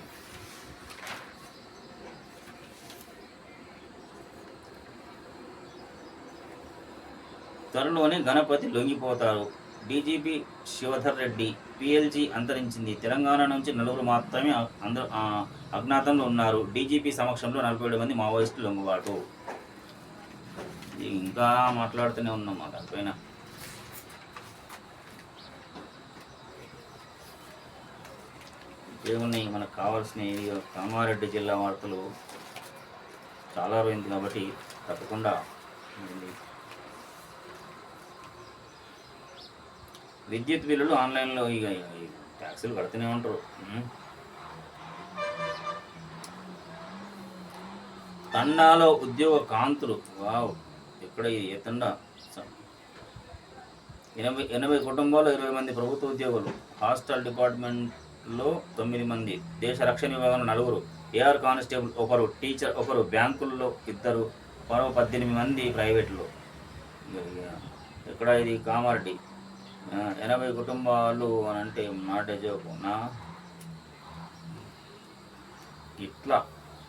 త్వరలోనే గణపతి లొంగిపోతారు. డీజీపీ శివధర్ రెడ్డి. పిఎల్జీ అంతరించింది. తెలంగాణ నుంచి 4 మాత్రమే అజ్ఞాతంలో ఉన్నారు. డీజీపీ సమక్షంలో 47 మంది మావోయిస్టులు లొంగుబాటు. ఇంకా మాట్లాడుతూనే ఉన్నాం దానిపైన. ఏమున్నాయి మనకు కావాల్సినవి? కామారెడ్డి జిల్లా వార్తలు చాలా రోజుంది కాబట్టి తప్పకుండా. విద్యుత్ బిల్లులు ఆన్లైన్లో ఇక ట్యాక్సులు కడుతూనే ఉంటారు. తండాలో ఉద్యోగ కాంతులు. వావ్, ఎక్కడ ఏ తండా? 80 కుటుంబాల్లో 20 మంది ప్రభుత్వ ఉద్యోగులు. హాస్టల్ డిపార్ట్మెంట్లో 9 మంది. దేశ రక్షణ విభాగంలో 4, ఏఆర్ కానిస్టేబుల్ 1, టీచర్ 1, బ్యాంకుల్లో 2, మరో 18 మంది ప్రైవేట్లో. ఎక్కడ ఇది? కామారెడ్డి. 80 కుటుంబాలు అని అంటే నాటే జోకున్నా. ఇట్లా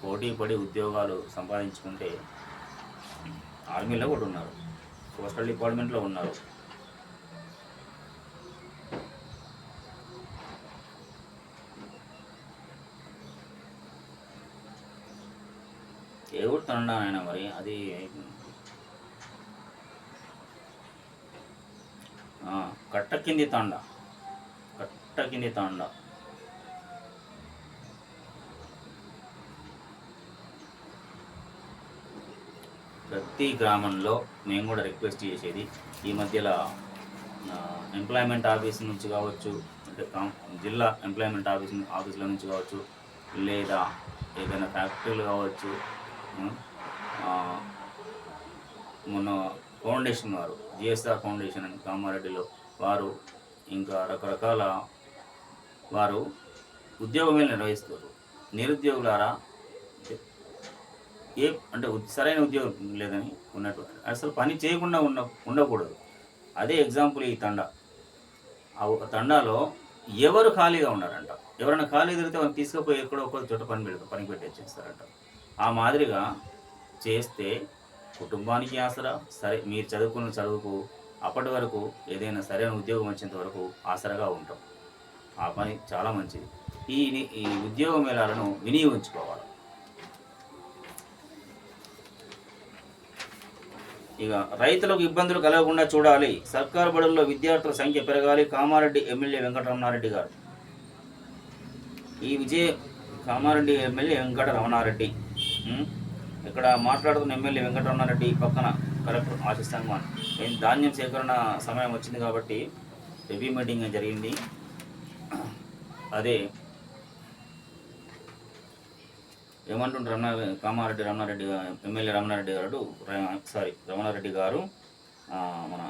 పోటీ పడి ఉద్యోగాలు సంపాదించుకుంటే ఆర్మీలో కూడా ఉన్నారు, పోస్టల్ డిపార్ట్మెంట్లో ఉన్నారు. ఏ ఊరు తండా ఆయన మరి? అది కట్టకింది తాండా. ప్రతి గ్రామంలో మేము కూడా రిక్వెస్ట్ చేసేది, ఈ మధ్యలో ఎంప్లాయ్మెంట్ ఆఫీస్ నుంచి కావచ్చు, అంటే జిల్లా ఎంప్లాయ్మెంట్ ఆఫీసుల నుంచి కావచ్చు, లేదా ఏదైనా ఫ్యాక్టరీలు కావచ్చు, మొన్న ఫౌండేషన్ వారు, జిఎస్ఆర్ ఫౌండేషన్ అని కామారెడ్డిలో వారు, ఇంకా రకరకాల వారు ఉద్యోగమే నిర్వహిస్తారు. నిరుద్యోగులారా, అంటే సరైన ఉద్యోగం లేదని ఉన్నట్టు అసలు పని చేయకుండా ఉండకూడదు. అదే ఎగ్జాంపుల్ ఈ తండా. ఆ తండాలో ఎవరు ఖాళీగా ఉన్నారంట, ఎవరైనా ఖాళీ దొరికితే వాళ్ళని తీసుకుపోయి ఎక్కడో ఒక చోట పనికి పెట్టేసేస్తారంట. ఆ మాదిరిగా చేస్తే కుటుంబానికి ఆసరా, సరే మీరు చదువుకున్న చదువుకు అప్పటి వరకు ఏదైనా సరైన ఉద్యోగం వచ్చేంత వరకు ఆసరాగా ఉంటాం. ఆ పని చాలా మంచిది. ఈ ఈ ఉద్యోగ మేళాలను వినియోగించుకోవాలి. ఇక రైతులకు ఇబ్బందులు కలగకుండా చూడాలి. సర్కారు బడుల్లో విద్యార్థుల సంఖ్య పెరగాలి. కామారెడ్డి ఎమ్మెల్యే వెంకటరమణారెడ్డి గారు. ఈ కామారెడ్డి ఎమ్మెల్యే వెంకటరమణారెడ్డి ఇక్కడ మాట్లాడుతున్న ఎమ్మెల్యే వెంకటరమణారెడ్డి పక్కన కలెక్టర్ ఆశిస్తాను. ధాన్యం సేకరణ సమయం వచ్చింది కాబట్టి రివ్యూ మీటింగ్ జరిగింది. అదే ఏమంటుంటారు కామారెడ్డి రమణారెడ్డి ఎమ్మెల్యే రమణారెడ్డి గారు మన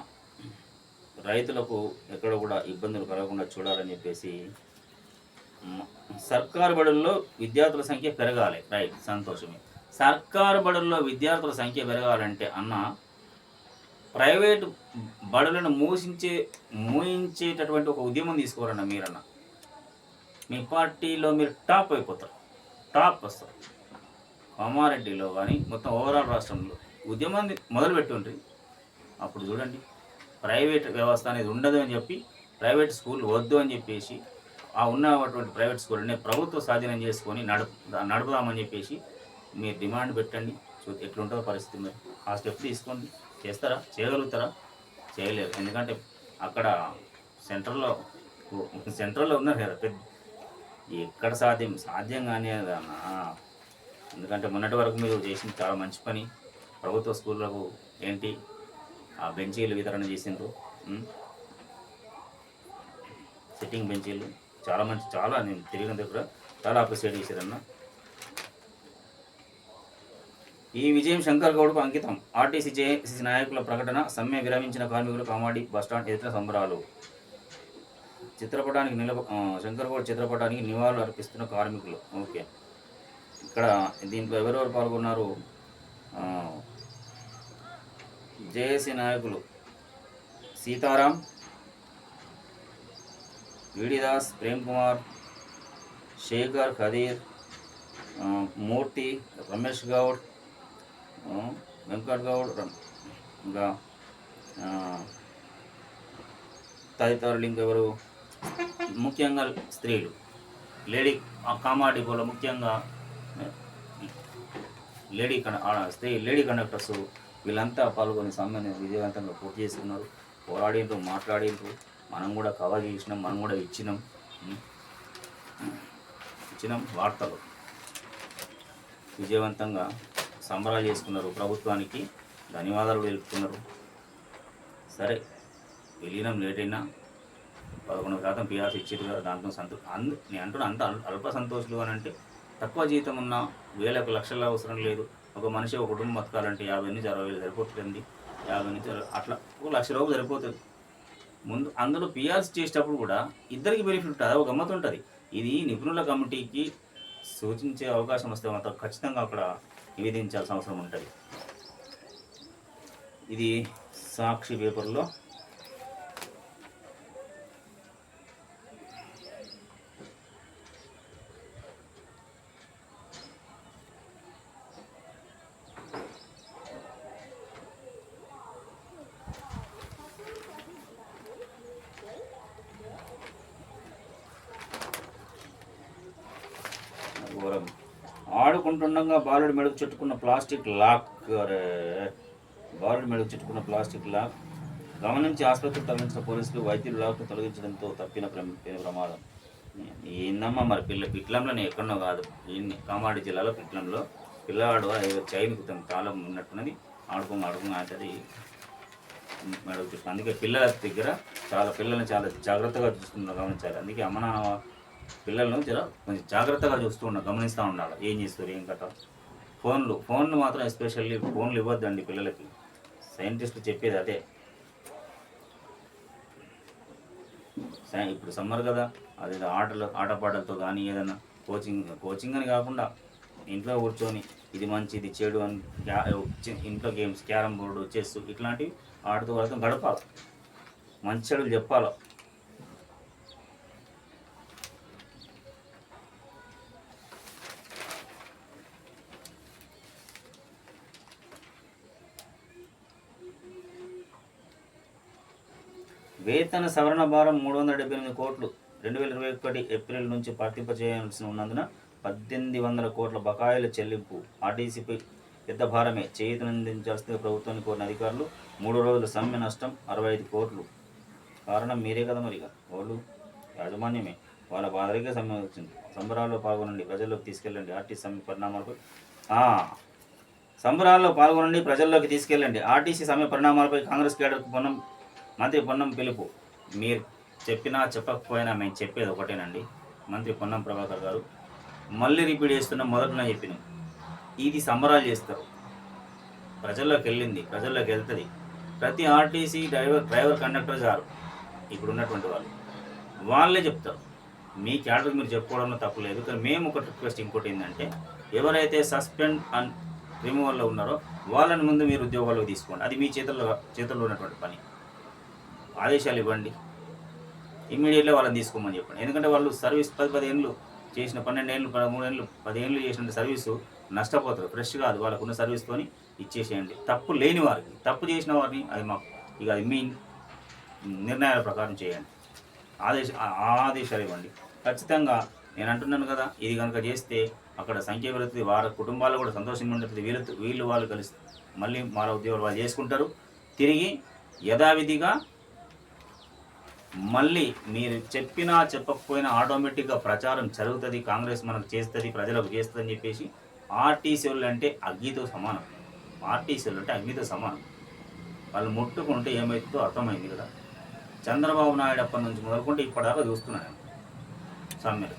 రైతులకు ఎక్కడ కూడా ఇబ్బందులు కలగకుండా చూడాలని చెప్పేసి సర్కారు బడుల్లో విద్యార్థుల సంఖ్య పెరగాలి. రైట్, సంతోషమే. సర్కారు బడుల్లో విద్యార్థుల సంఖ్య పెరగాలంటే అన్న ప్రైవేటు బడులను మూయించేటటువంటి ఒక ఉద్యమం తీసుకోరన్న మీరన్న. మీ పార్టీలో మీరు టాప్ అయిపోతారు, టాప్ వస్తారు. కామారెడ్డిలో కానీ మొత్తం ఓవరాల్ రాష్ట్రంలో ఉద్యమాన్ని మొదలుపెట్టి ఉంటుంది. అప్పుడు చూడండి, ప్రైవేట్ వ్యవస్థ అనేది ఉండదు అని చెప్పి ప్రైవేట్ స్కూల్ వద్దు అని చెప్పేసి ఆ ఉన్నటువంటి ప్రైవేట్ స్కూల్ని ప్రభుత్వ స్వాధీనం చేసుకొని నడుపుదామని చెప్పేసి మీరు డిమాండ్ పెట్టండి. ఎట్లుంటుందో పరిస్థితి. మీరు ఆ స్టెప్ తీసుకోండి. చేస్తారా? చేయగలుగుతారా? చేయలేరు. ఎందుకంటే అక్కడ సెంట్రల్లో ఉన్నారు కదా. పెద్ద ఎక్కడ సాధ్యం కానీ అదన్నా. ఎందుకంటే మొన్నటి వరకు మీరు చేసింది చాలా మంచి పని. ప్రభుత్వ స్కూళ్ళకు ఏంటి ఆ బెంచీలు వితరణ చేసిండ్రు, సిట్టింగ్ బెంచీలు చాలా మంచి, చాలా నేను తిరిగిన దగ్గర చాలా అప్రిషియేట్ చేశారన్న. ఈ విజయం శంకర్ గౌడ్కు అంకితం. ఆర్టీసీ జేఏసీ నాయకుల ప్రకటన. సమ్మె విరమించిన కార్మికులు కామారెడ్డి బస్టాండ్ ఎదుట సంబరాలు. శంకర్ గౌడ్ చిత్రపటానికి నివాళులు అర్పిస్తున్న కార్మికులు. ఓకే, ఇక్కడ దీంట్లో ఎవరెవరు పాల్గొన్నారు? జేఏసీ నాయకులు సీతారాం, వీడిదాస్, ప్రేమ్ కుమార్, శేఖర్, ఖదీర్, మూర్తి, రమేష్ గౌడ్, వెంకట్ గౌడ్, ఇంకా తదితరులు. ఇంకెవరు? ముఖ్యంగా స్త్రీలు, కామారెడ్డిలో ముఖ్యంగా లేడీ కండక్టర్స్ వీళ్ళంతా పాల్గొని సమ్మెను విజయవంతంగా పూర్తి చేసుకున్నారు. పోరాడిండ్రు, మాట్లాడిండ్రు. మనం కూడా కవర్ చేసినాం, మనం కూడా ఇచ్చినాం వార్తలు. విజయవంతంగా సంబరాలు చేసుకున్నారు. ప్రభుత్వానికి ధన్యవాదాలు తెలుపుతున్నారు. సరే, విలీనం లేట్ అయినా 11% పిఆర్సీ ఇచ్చారు కదా, దాంతో నేను అంటున్నా అంత అల్ప సంతోషులు అని. అంటే తక్కువ జీతం ఉన్న వేలకు లక్షల అవసరం లేదు. ఒక మనిషి ఒక కుటుంబం బతకాలంటే 50 నుంచి 60 వేలు సరిపోతుంది. 50 నుంచి అట్లా 1 లక్ష రూపాయలు సరిపోతుంది. ముందు అందులో పిఆర్సీ చేసేటప్పుడు కూడా ఇద్దరికి బెనిఫిట్ ఉంటుంది. అది ఒక గమ్మత్తు ఉంటుంది. ఇది నిపుణుల కమిటీకి సూచించే అవకాశం వస్తే మాత్రం ఖచ్చితంగా అక్కడ నివేదించాల్సిన అవసరం ఉంటుంది. ఇది సాక్షి పేపర్లో ఆడుకుంటుండగా బాలుడి మెడకు చుట్టుకున్న ప్లాస్టిక్ లాక్. గమనించి ఆసుపత్రికి తరలించిన పోలీసులు. వైద్యులు లాక్ను తొలగించడంతో తప్పిన ప్రమాదం. ఏందమ్మా మరి పిట్లంలోనే ఎక్కడో కాదు, కామారెడ్డి జిల్లాలో పిట్లంలో పిల్లవాడు చైన్కు తాళం ఉన్నట్టున్నది. ఆడుకోని అవుతుంది మెడకు చుట్టూ. అందుకే పిల్లల దగ్గర పిల్లల్ని చాలా జాగ్రత్తగా చూసుకుంటున్నారు, గమనించాలి. అందుకే అమ్మ నాన్న పిల్లలను కొంచెం జాగ్రత్తగా గమనిస్తూ ఉండాలి. ఏం చేస్తారు, ఏం కథ. ఫోన్లు మాత్రం ఎస్పెషల్లీ ఫోన్లు ఇవ్వద్దండి పిల్లలకి. సైంటిస్టులు చెప్పేది అదే. ఇప్పుడు సమ్మర్ కదా, అదే ఆటపాటలతో కానీ ఏదైనా కోచింగ్ అని కాకుండా ఇంట్లో కూర్చొని ఇది మంచి ఇది చెడు అని ఇంట్లో గేమ్స్, క్యారమ్ బోర్డు, చెస్ ఇట్లాంటివి ఆడుతూ గడపాలి. మంచి చెడులు చెప్పాలి. వేతన సవరణ భారం 378 కోట్లు 2021 ఏప్రిల్ నుంచి వర్తింపచేయాల్సి ఉన్నందున 1800 కోట్ల బకాయిల చెల్లింపు ఆర్టీసీపై పెద్ద భారమే. చేయూతనందించాల్సిన ప్రభుత్వాన్ని కోరిన అధికారులు 3 రోజుల సమ్మె, నష్టం 65 కోట్లు. కారణం మీరే కదా మరిగా, వాళ్ళు యాజమాన్యమే. వాళ్ళ బాధరికే సమ్మె వచ్చింది. సంబరాల్లో పాల్గొనండి, ప్రజల్లోకి తీసుకెళ్ళండి ఆర్టీసీ సమ్మె పరిణామాలపై సంబరాల్లో పాల్గొనండి, ప్రజల్లోకి తీసుకెళ్ళండి ఆర్టీసీ సమ్మె పరిణామాలపై కాంగ్రెస్ కేడర్కు మంత్రి పొన్నం పిలుపు. మీరు చెప్పినా చెప్పకపోయినా మేము చెప్పేది ఒకటేనండి. మంత్రి పొన్నం ప్రభాకర్ గారు మళ్ళీ రిపీట్ చేస్తున్నా, మొదటనే చెప్పినాం, ఇది సంబరాలు చేస్తారు. ప్రజల్లోకి వెళ్ళింది, ప్రజల్లోకి వెళ్తుంది. ప్రతి ఆర్టీసీ డ్రైవర్ కండక్టర్ గారు ఇప్పుడు ఉన్నటువంటి వాళ్ళే చెప్తారు. మీ క్యాడర్ మీరు చెప్పుకోవడంలో తప్పులేదు. కానీ మేము ఒక రిక్వెస్ట్ ఇంకోటి ఏంటంటే, ఎవరైతే సస్పెండ్ అండ్ రిమూవల్లో ఉన్నారో వాళ్ళని ముందు మీరు ఉద్యోగాల్లో తీసుకోండి. అది మీ చేతుల్లో ఉన్నటువంటి పని. ఆదేశాలు ఇవ్వండి, ఇమ్మీడియట్గా వాళ్ళని తీసుకోమని చెప్పండి. ఎందుకంటే వాళ్ళు సర్వీస్ 10 ఏళ్ళు చేసిన, 12 ఏళ్ళు 13 ఏళ్ళు 10 ఏళ్ళు చేసిన సర్వీసు నష్టపోతారు. ఫ్రెష్ కాదు, వాళ్ళకున్న సర్వీస్తోని ఇచ్చేసేయండి. తప్పు లేని వారికి, తప్పు చేసిన వారిని అది మాకు అది మీ నిర్ణయాల ప్రకారం చేయండి. ఆదేశాలు ఇవ్వండి. ఖచ్చితంగా నేను అంటున్నాను కదా, ఇది కనుక చేస్తే అక్కడ సంఖ్య పెరుగుతుంది, వారి కుటుంబాలు కూడా సంతోషంగా ఉంటుంది. వాళ్ళు కలిసి మళ్ళీ వాళ్ళ ఉద్యోగాలు వాళ్ళు చేసుకుంటారు. తిరిగి యథావిధిగా మళ్ళీ మీరు చెప్పినా చెప్పకపోయినా ఆటోమేటిక్గా ప్రచారం జరుగుతుంది. కాంగ్రెస్ మనకు చేస్తుంది, ప్రజలకు చేస్తుంది అని చెప్పేసి. ఆర్టీసీ వాళ్ళు అంటే అగ్నితో సమానం. ఆర్టీసీ వాళ్ళు అంటే అగ్నితో సమానం. వాళ్ళు ముట్టుకుంటే ఏమవుతుందో అర్థమైంది కదా. చంద్రబాబు నాయుడు అప్పటి నుంచి మొదలుకుంటే ఇప్పటిదాకా చూస్తున్నాను సమ్మెలు.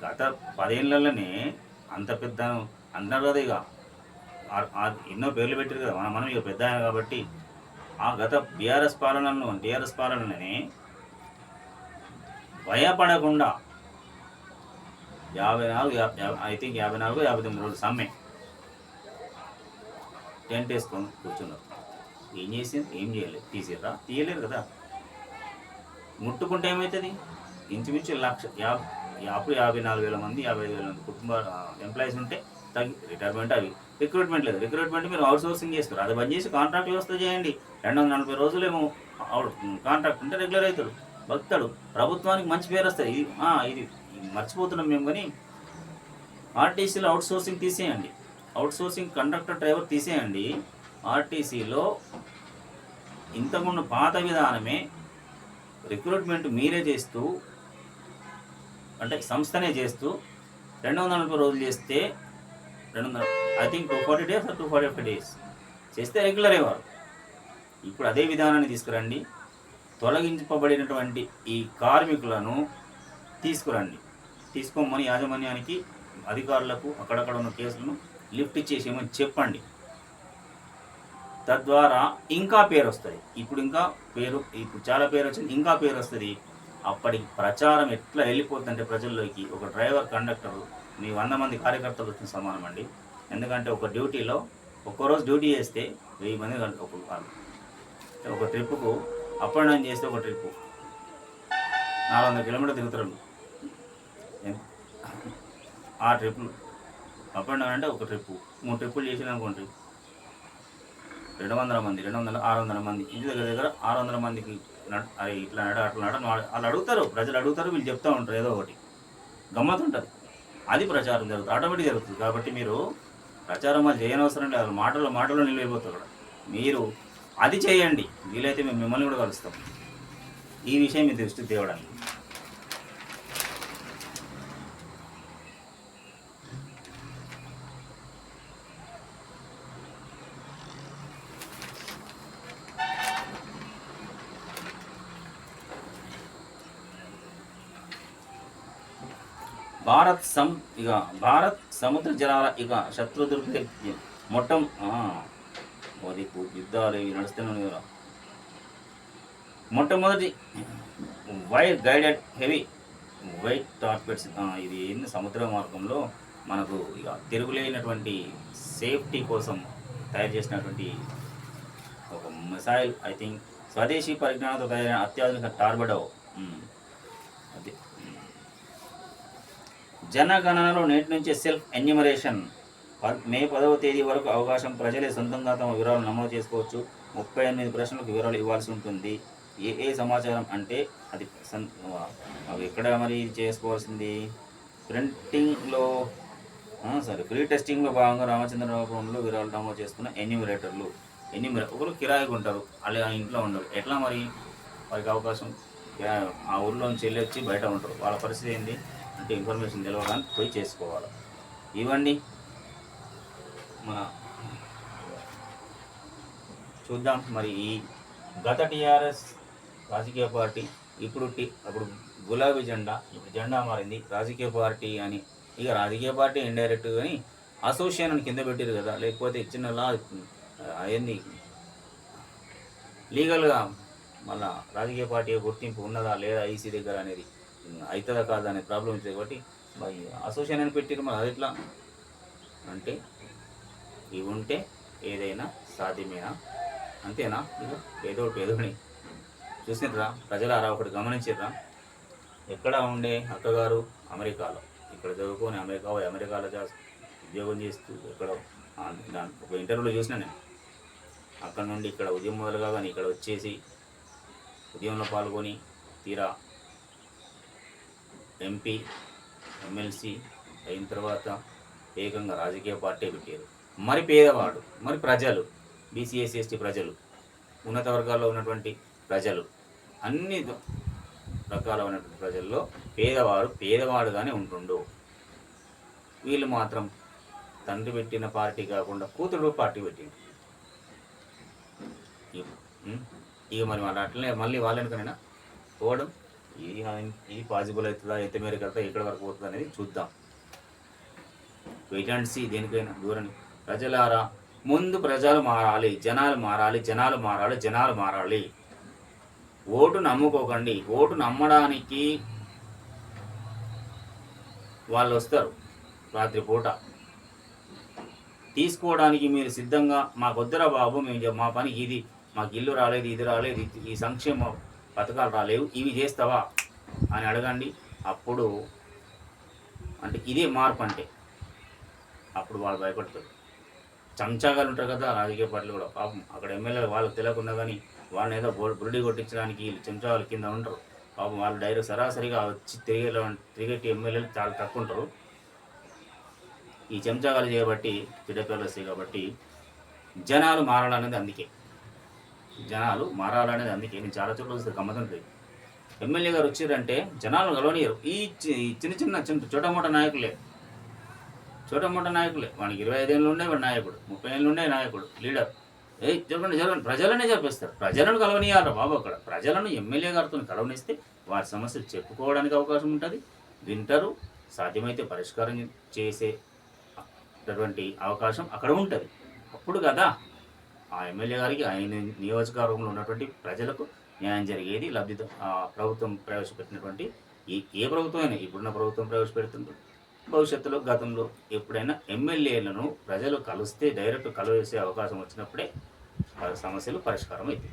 గత 10 ఏళ్ళలోనే అంత పెద్ద అన్నారు కదా. ఇక ఎన్నో పేర్లు పెట్టారు కదా, మనం ఇక పెద్ద ఆయన కాబట్టి. ఆ గత టీఆర్ఎస్ పాలనలోనే భయపడకుండా 54 రోజులు సమ్మె, టెంట్ వేసుకొని కూర్చున్నారు. ఏం చేసింది? ఏం చేయలేదు. తీయలేరు కదా. ముట్టుకుంటే ఏమవుతుంది? ఇంచుమించు 54,000 మంది 55,000 మంది కుటుంబ ఎంప్లాయీస్ ఉంటే రిటైర్మెంట్, అవి రిక్రూట్మెంట్ లేదు. రిక్రూట్మెంట్ మీరు అవుట్ సోర్సింగ్ చేస్తారు. అది బంద్ చేసి కాంట్రాక్ట్ వ్యవస్థ చేయండి. 240 రోజులేమో కాంట్రాక్ట్ ఉంటే రెగ్యులర్ అవుతాడు, బతుకుతాడు. ప్రభుత్వానికి మంచి పేరు వస్తుంది. ఇది మర్చిపోతున్నాం మేము. కానీ ఆర్టీసీలో అవుట్ సోర్సింగ్ తీసేయండి. అవుట్ సోర్సింగ్ కండక్టర్ డ్రైవర్ తీసేయండి. ఆర్టీసీలో ఇంతకుముందు పాత విధానమే రిక్రూట్మెంట్ మీరే చేస్తూ, అంటే సంస్థనే చేస్తూ 240 రోజులు చేస్తే 240 days or 245 days చేస్తే రెగ్యులర్ అయ్యేవారు. ఇప్పుడు అదే విధానాన్ని తీసుకురండి. తొలగించబడినటువంటి ఈ కార్మికులను తీసుకోమని యాజమాన్యానికి, అధికారులకు అక్కడక్కడ ఉన్న కేసులను లిఫ్ట్ ఇచ్చేసేమని చెప్పండి. తద్వారా ఇంకా పేరు వస్తుంది. ఇప్పుడు చాలా పేరు వచ్చింది, ఇంకా పేరు వస్తుంది. అప్పటికి ప్రచారం ఎట్లా వెళ్ళిపోతుందంటే ప్రజల్లోకి, ఒక డ్రైవర్ కండక్టర్ మీ 100 మంది కార్యకర్తలు వచ్చిన సమానం అండి. ఎందుకంటే ఒక డ్యూటీలో ఒక్కరోజు డ్యూటీ చేస్తే 1000 మంది ఒక ట్రిప్పుకు అప్ అండ్ డౌన్ చేస్తే, ఒక ట్రిప్పు 400 కిలోమీటర్లు తిరుగుతారు. ఆ ట్రిప్పులు అప్ అండ్ డౌన్ అంటే ఒక ట్రిప్పు 3 ట్రిప్పులు చేసిన అనుకోండి, 200 మంది 600 మంది, ఇంటి దగ్గర 600 మందికి ఇట్లా అట్లా వాళ్ళు అడుగుతారు, ప్రజలు అడుగుతారు, వీళ్ళు చెప్తూ ఉంటారు ఏదో ఒకటి, గమ్మత్తు ఉంటుంది. అది ప్రచారం జరుగుతుంది, ఆటోమేటిక్ జరుగుతుంది. కాబట్టి మీరు ప్రచారం అది చేయనవసరం లేదు. మాటల్లో నిలబడిపోతారు. మీరు అది చేయండి. వీలైతే మేము మిమ్మల్ని కూడా కలుస్తాం ఈ విషయం మీ దృష్టికి తేవడానికి. భారత్ సముద్ర జలాల శత్రుదుర్గ యుద్ధాలు ఇవి నడుస్తూనే కదా. మొట్టమొదటి వైర్ గైడెడ్ హెవీ వెయిట్ టార్పెట్స్, ఇది ఏంది, సముద్ర మార్గంలో మనకు తిరుగులేనటువంటి సేఫ్టీ కోసం తయారు చేసినటువంటి ఒక మిసైల్. స్వదేశీ పరిజ్ఞానంతో తయారైన అత్యాధునిక టార్బెడో. అదే జనగణనలో నేటి నుంచే సెల్ఫ్ ఎన్యూమరేషన్. మే 10వ తేదీ వరకు అవకాశం. ప్రజలే సొంతంగా తమ వివరాలు నమోదు చేసుకోవచ్చు. 38 ప్రశ్నలకు వివరాలు ఇవ్వాల్సి ఉంటుంది. ఏ సమాచారం అంటే అది అవి ఎక్కడ మరి చేసుకోవాల్సింది ప్రింటింగ్లో ఫ్రీ టెస్టింగ్లో భాగంగా రామచంద్రపురంలో వివరాలు నమోదు చేసుకున్న ఎన్యూమరేటర్లు ఒకరు కిరాయికి ఉంటారు, అలా ఇంట్లో ఉండరు. ఎట్లా మరి వారికి అవకాశం? ఆ ఊళ్ళోంచి వెళ్ళి వచ్చి బయట ఉంటారు. వాళ్ళ పరిస్థితి ఏంటి అంటే ఇన్ఫర్మేషన్ తెలియడానికి పోయి చేసుకోవాలి. ఇవన్నీ మన చూద్దాం. మరి ఈ గత టీఆర్ఎస్ రాజకీయ పార్టీ అప్పుడు గులాబీ జెండా, ఇప్పుడు జెండా మారింది రాజకీయ పార్టీ అని. ఇక రాజకీయ పార్టీ ఇండైరెక్ట్ కానీ అసోసియేషన్ అని కింద పెట్టారు కదా, లేకపోతే చిన్న లా అవన్నీ లీగల్గా మళ్ళీ రాజకీయ పార్టీ గుర్తింపు ఉన్నదా లేదా ఈసీ దగ్గర అనేది అవుతుందా కాదా అనే ప్రాబ్లం ఉంటుంది. కాబట్టి మరి అసోసియేషన్ అని పెట్టారు. మరి అది ఎట్లా అంటే ఇవి ఉంటే ఏదైనా సాధ్యమేనా? అంతేనా? ఇక పేదోని చూసినరా ప్రజలారా, ఒకటి గమనించారా? ఎక్కడ ఉండే అక్కగారు అమెరికాలో, ఇక్కడ చదువుకొని అమెరికాలో ఉద్యోగం చేస్తూ ఎక్కడ ఒక ఇంటర్వ్యూలో చూసిన నేను. అక్కడ నుండి ఇక్కడ ఉద్యమం మొదలుగా కానీ ఇక్కడ వచ్చేసి ఉద్యమంలో పాల్గొని తీరా ఎంపీ ఎమ్మెల్సీ అయిన తర్వాత ఏకంగా రాజకీయ పార్టీ పెట్టారు. మరి పేదవాడు, మరి ప్రజలు, బీసీ ఎస్సీ ఎస్టీ ప్రజలు, ఉన్నత వర్గాల్లో ఉన్నటువంటి ప్రజలు, అన్ని రకాలైనటువంటి ప్రజల్లో పేదవాడుగానే ఉంటుండు. వీళ్ళు మాత్రం తండ్రి పెట్టిన పార్టీ కాకుండా కూతురు పార్టీ పెట్టిండు. ఇక మరి వాళ్ళు అట్లనే మళ్ళీ వాళ్ళనికైనా పోవడం ఇది పాసిబుల్ అవుతుందా, ఎంత మేరకు వెళ్తా, ఎక్కడి వరకు పోతుంది అనేది చూద్దాం. Wait and see. దేనికైనా దూరం. ప్రజలారా, ముందు ప్రజలు మారాలి, జనాలు మారాలి. ఓటు నమ్ముకోకండి. ఓటు నమ్మడానికి వాళ్ళు వస్తారు రాత్రి పూట. తీసుకోవడానికి మీరు సిద్ధంగా మాకొద్దురా బాబు, మేము మా పని ఇది, మాకు ఇల్లు రాలేదు, ఇది రాలేదు, ఈ సంక్షేమ పథకాలు రాలేవు, ఇవి చేస్తావా అని అడగండి. అప్పుడు అంటే ఇదే మార్పు అంటే అప్పుడు వాళ్ళు భయపడతారు. చెంచాగాలు ఉంటారు కదా రాజకీయ పార్టీలు కూడా, పాపం అక్కడ ఎమ్మెల్యేలు వాళ్ళకి తెలియకుండా కానీ వాళ్ళని ఏదో బురుడి కొట్టించడానికి వీళ్ళు చెంచాగాలు కింద ఉంటారు. పాపం వాళ్ళు డైరెక్ట్ సరాసరిగా వచ్చి తిరిగేటి ఎమ్మెల్యేలు చాలా తక్కువ ఉంటారు. ఈ చెంచాగాలు చేయబట్టి చెడ్డపేర్లు వస్తాయి. కాబట్టి జనాలు మారాలనేది అందుకే నేను చాలా చోట్ల చూస్తే గమ్మతుంటుంది. ఎమ్మెల్యే గారు వచ్చారంటే జనాలు కలవనియరు. ఈ చిన్న చోటమోట నాయకులే. వానికి 25 ఏళ్ళు ఉండే వాడు నాయకుడు, 30 ఏళ్ళు ఉండే నాయకుడు, లీడర్. జరగండి ప్రజలనే చెప్పేస్తారు. ప్రజలను కలవనియాలి బాబు. అక్కడ ప్రజలను ఎమ్మెల్యే గారితో కలవనిస్తే వారి సమస్యలు చెప్పుకోవడానికి అవకాశం ఉంటుంది, వింటారు, సాధ్యమైతే పరిష్కారం చేసేటటువంటి అవకాశం అక్కడ ఉంటుంది. అప్పుడు కదా ఆ ఎమ్మెల్యే గారికి ఆయన నియోజకవర్గంలో ఉన్నటువంటి ప్రజలకు న్యాయం జరిగేది. ప్రభుత్వం ప్రవేశపెట్టినటువంటి ఏ ప్రభుత్వం అయినా, ఇప్పుడున్న ప్రభుత్వం ప్రవేశపెడుతుంది, భవిష్యత్తులో గతంలో ఎప్పుడైనా ఎమ్మెల్యేలను ప్రజలు కలిస్తే డైరెక్ట్ కలవేసే అవకాశం వచ్చినప్పుడే వాళ్ళ సమస్యలు పరిష్కారం అవుతాయి.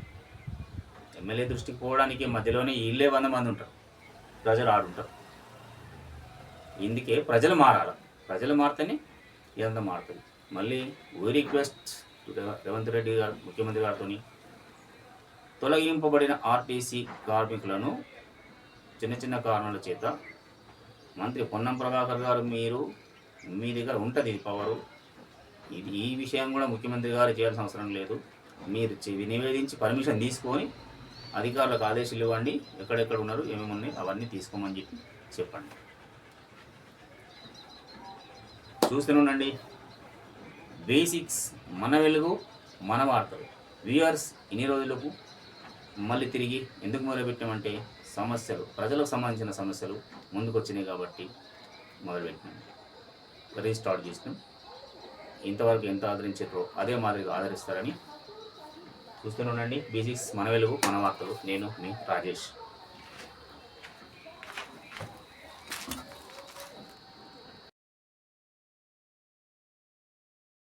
ఎమ్మెల్యే దృష్టికి పోవడానికి మధ్యలోనే వీళ్ళే 100 మంది ఉంటారు, ప్రజలు ఆడుంటారు. ఇందుకే ప్రజలు మారాలి. ప్రజలు మారితేనే ఇదంతా మారుతుంది. మళ్ళీ వీ రిక్వెస్ట్ రేవంత్ రెడ్డి గారు ముఖ్యమంత్రి గారితో తొలగింపబడిన ఆర్టీసీ కార్మికులను చిన్న కారణాల చేత మంత్రి పొన్నం ప్రభాకర్ గారు మీ దగ్గర ఉంటుంది ఇది పవరు, ఈ విషయం కూడా ముఖ్యమంత్రి గారు చేయాల్సిన అవసరం లేదు. మీరు నివేదించి పర్మిషన్ తీసుకొని అధికారులకు ఆదేశాలు ఇవ్వండి, ఎక్కడెక్కడ ఉన్నారు, ఏమేమి ఉన్నాయి అవన్నీ తీసుకోమని చెప్పండి. చూస్తూనే ఉండండి బేసిక్స్, మన వెలుగు, మన వార్తలు. వ్యూయర్స్, ఇన్ని రోజులకు మళ్ళీ తిరిగి ఎందుకు మొదలుపెట్టామంటే సమస్యలు, ప్రజలకు సంబంధించిన సమస్యలు ముందుకు వచ్చినాయి కాబట్టి మొదలుపెట్టినాం, రీస్టార్ట్ చేసినాం. ఇంతవరకు ఎంత ఆదరించారో అదే మాదిరిగా ఆదరిస్తారని చూస్తూనే ఉండండి. బేసిక్స్, మన వెలుగు, మన వార్తలు. నేను మీ రాజేష్.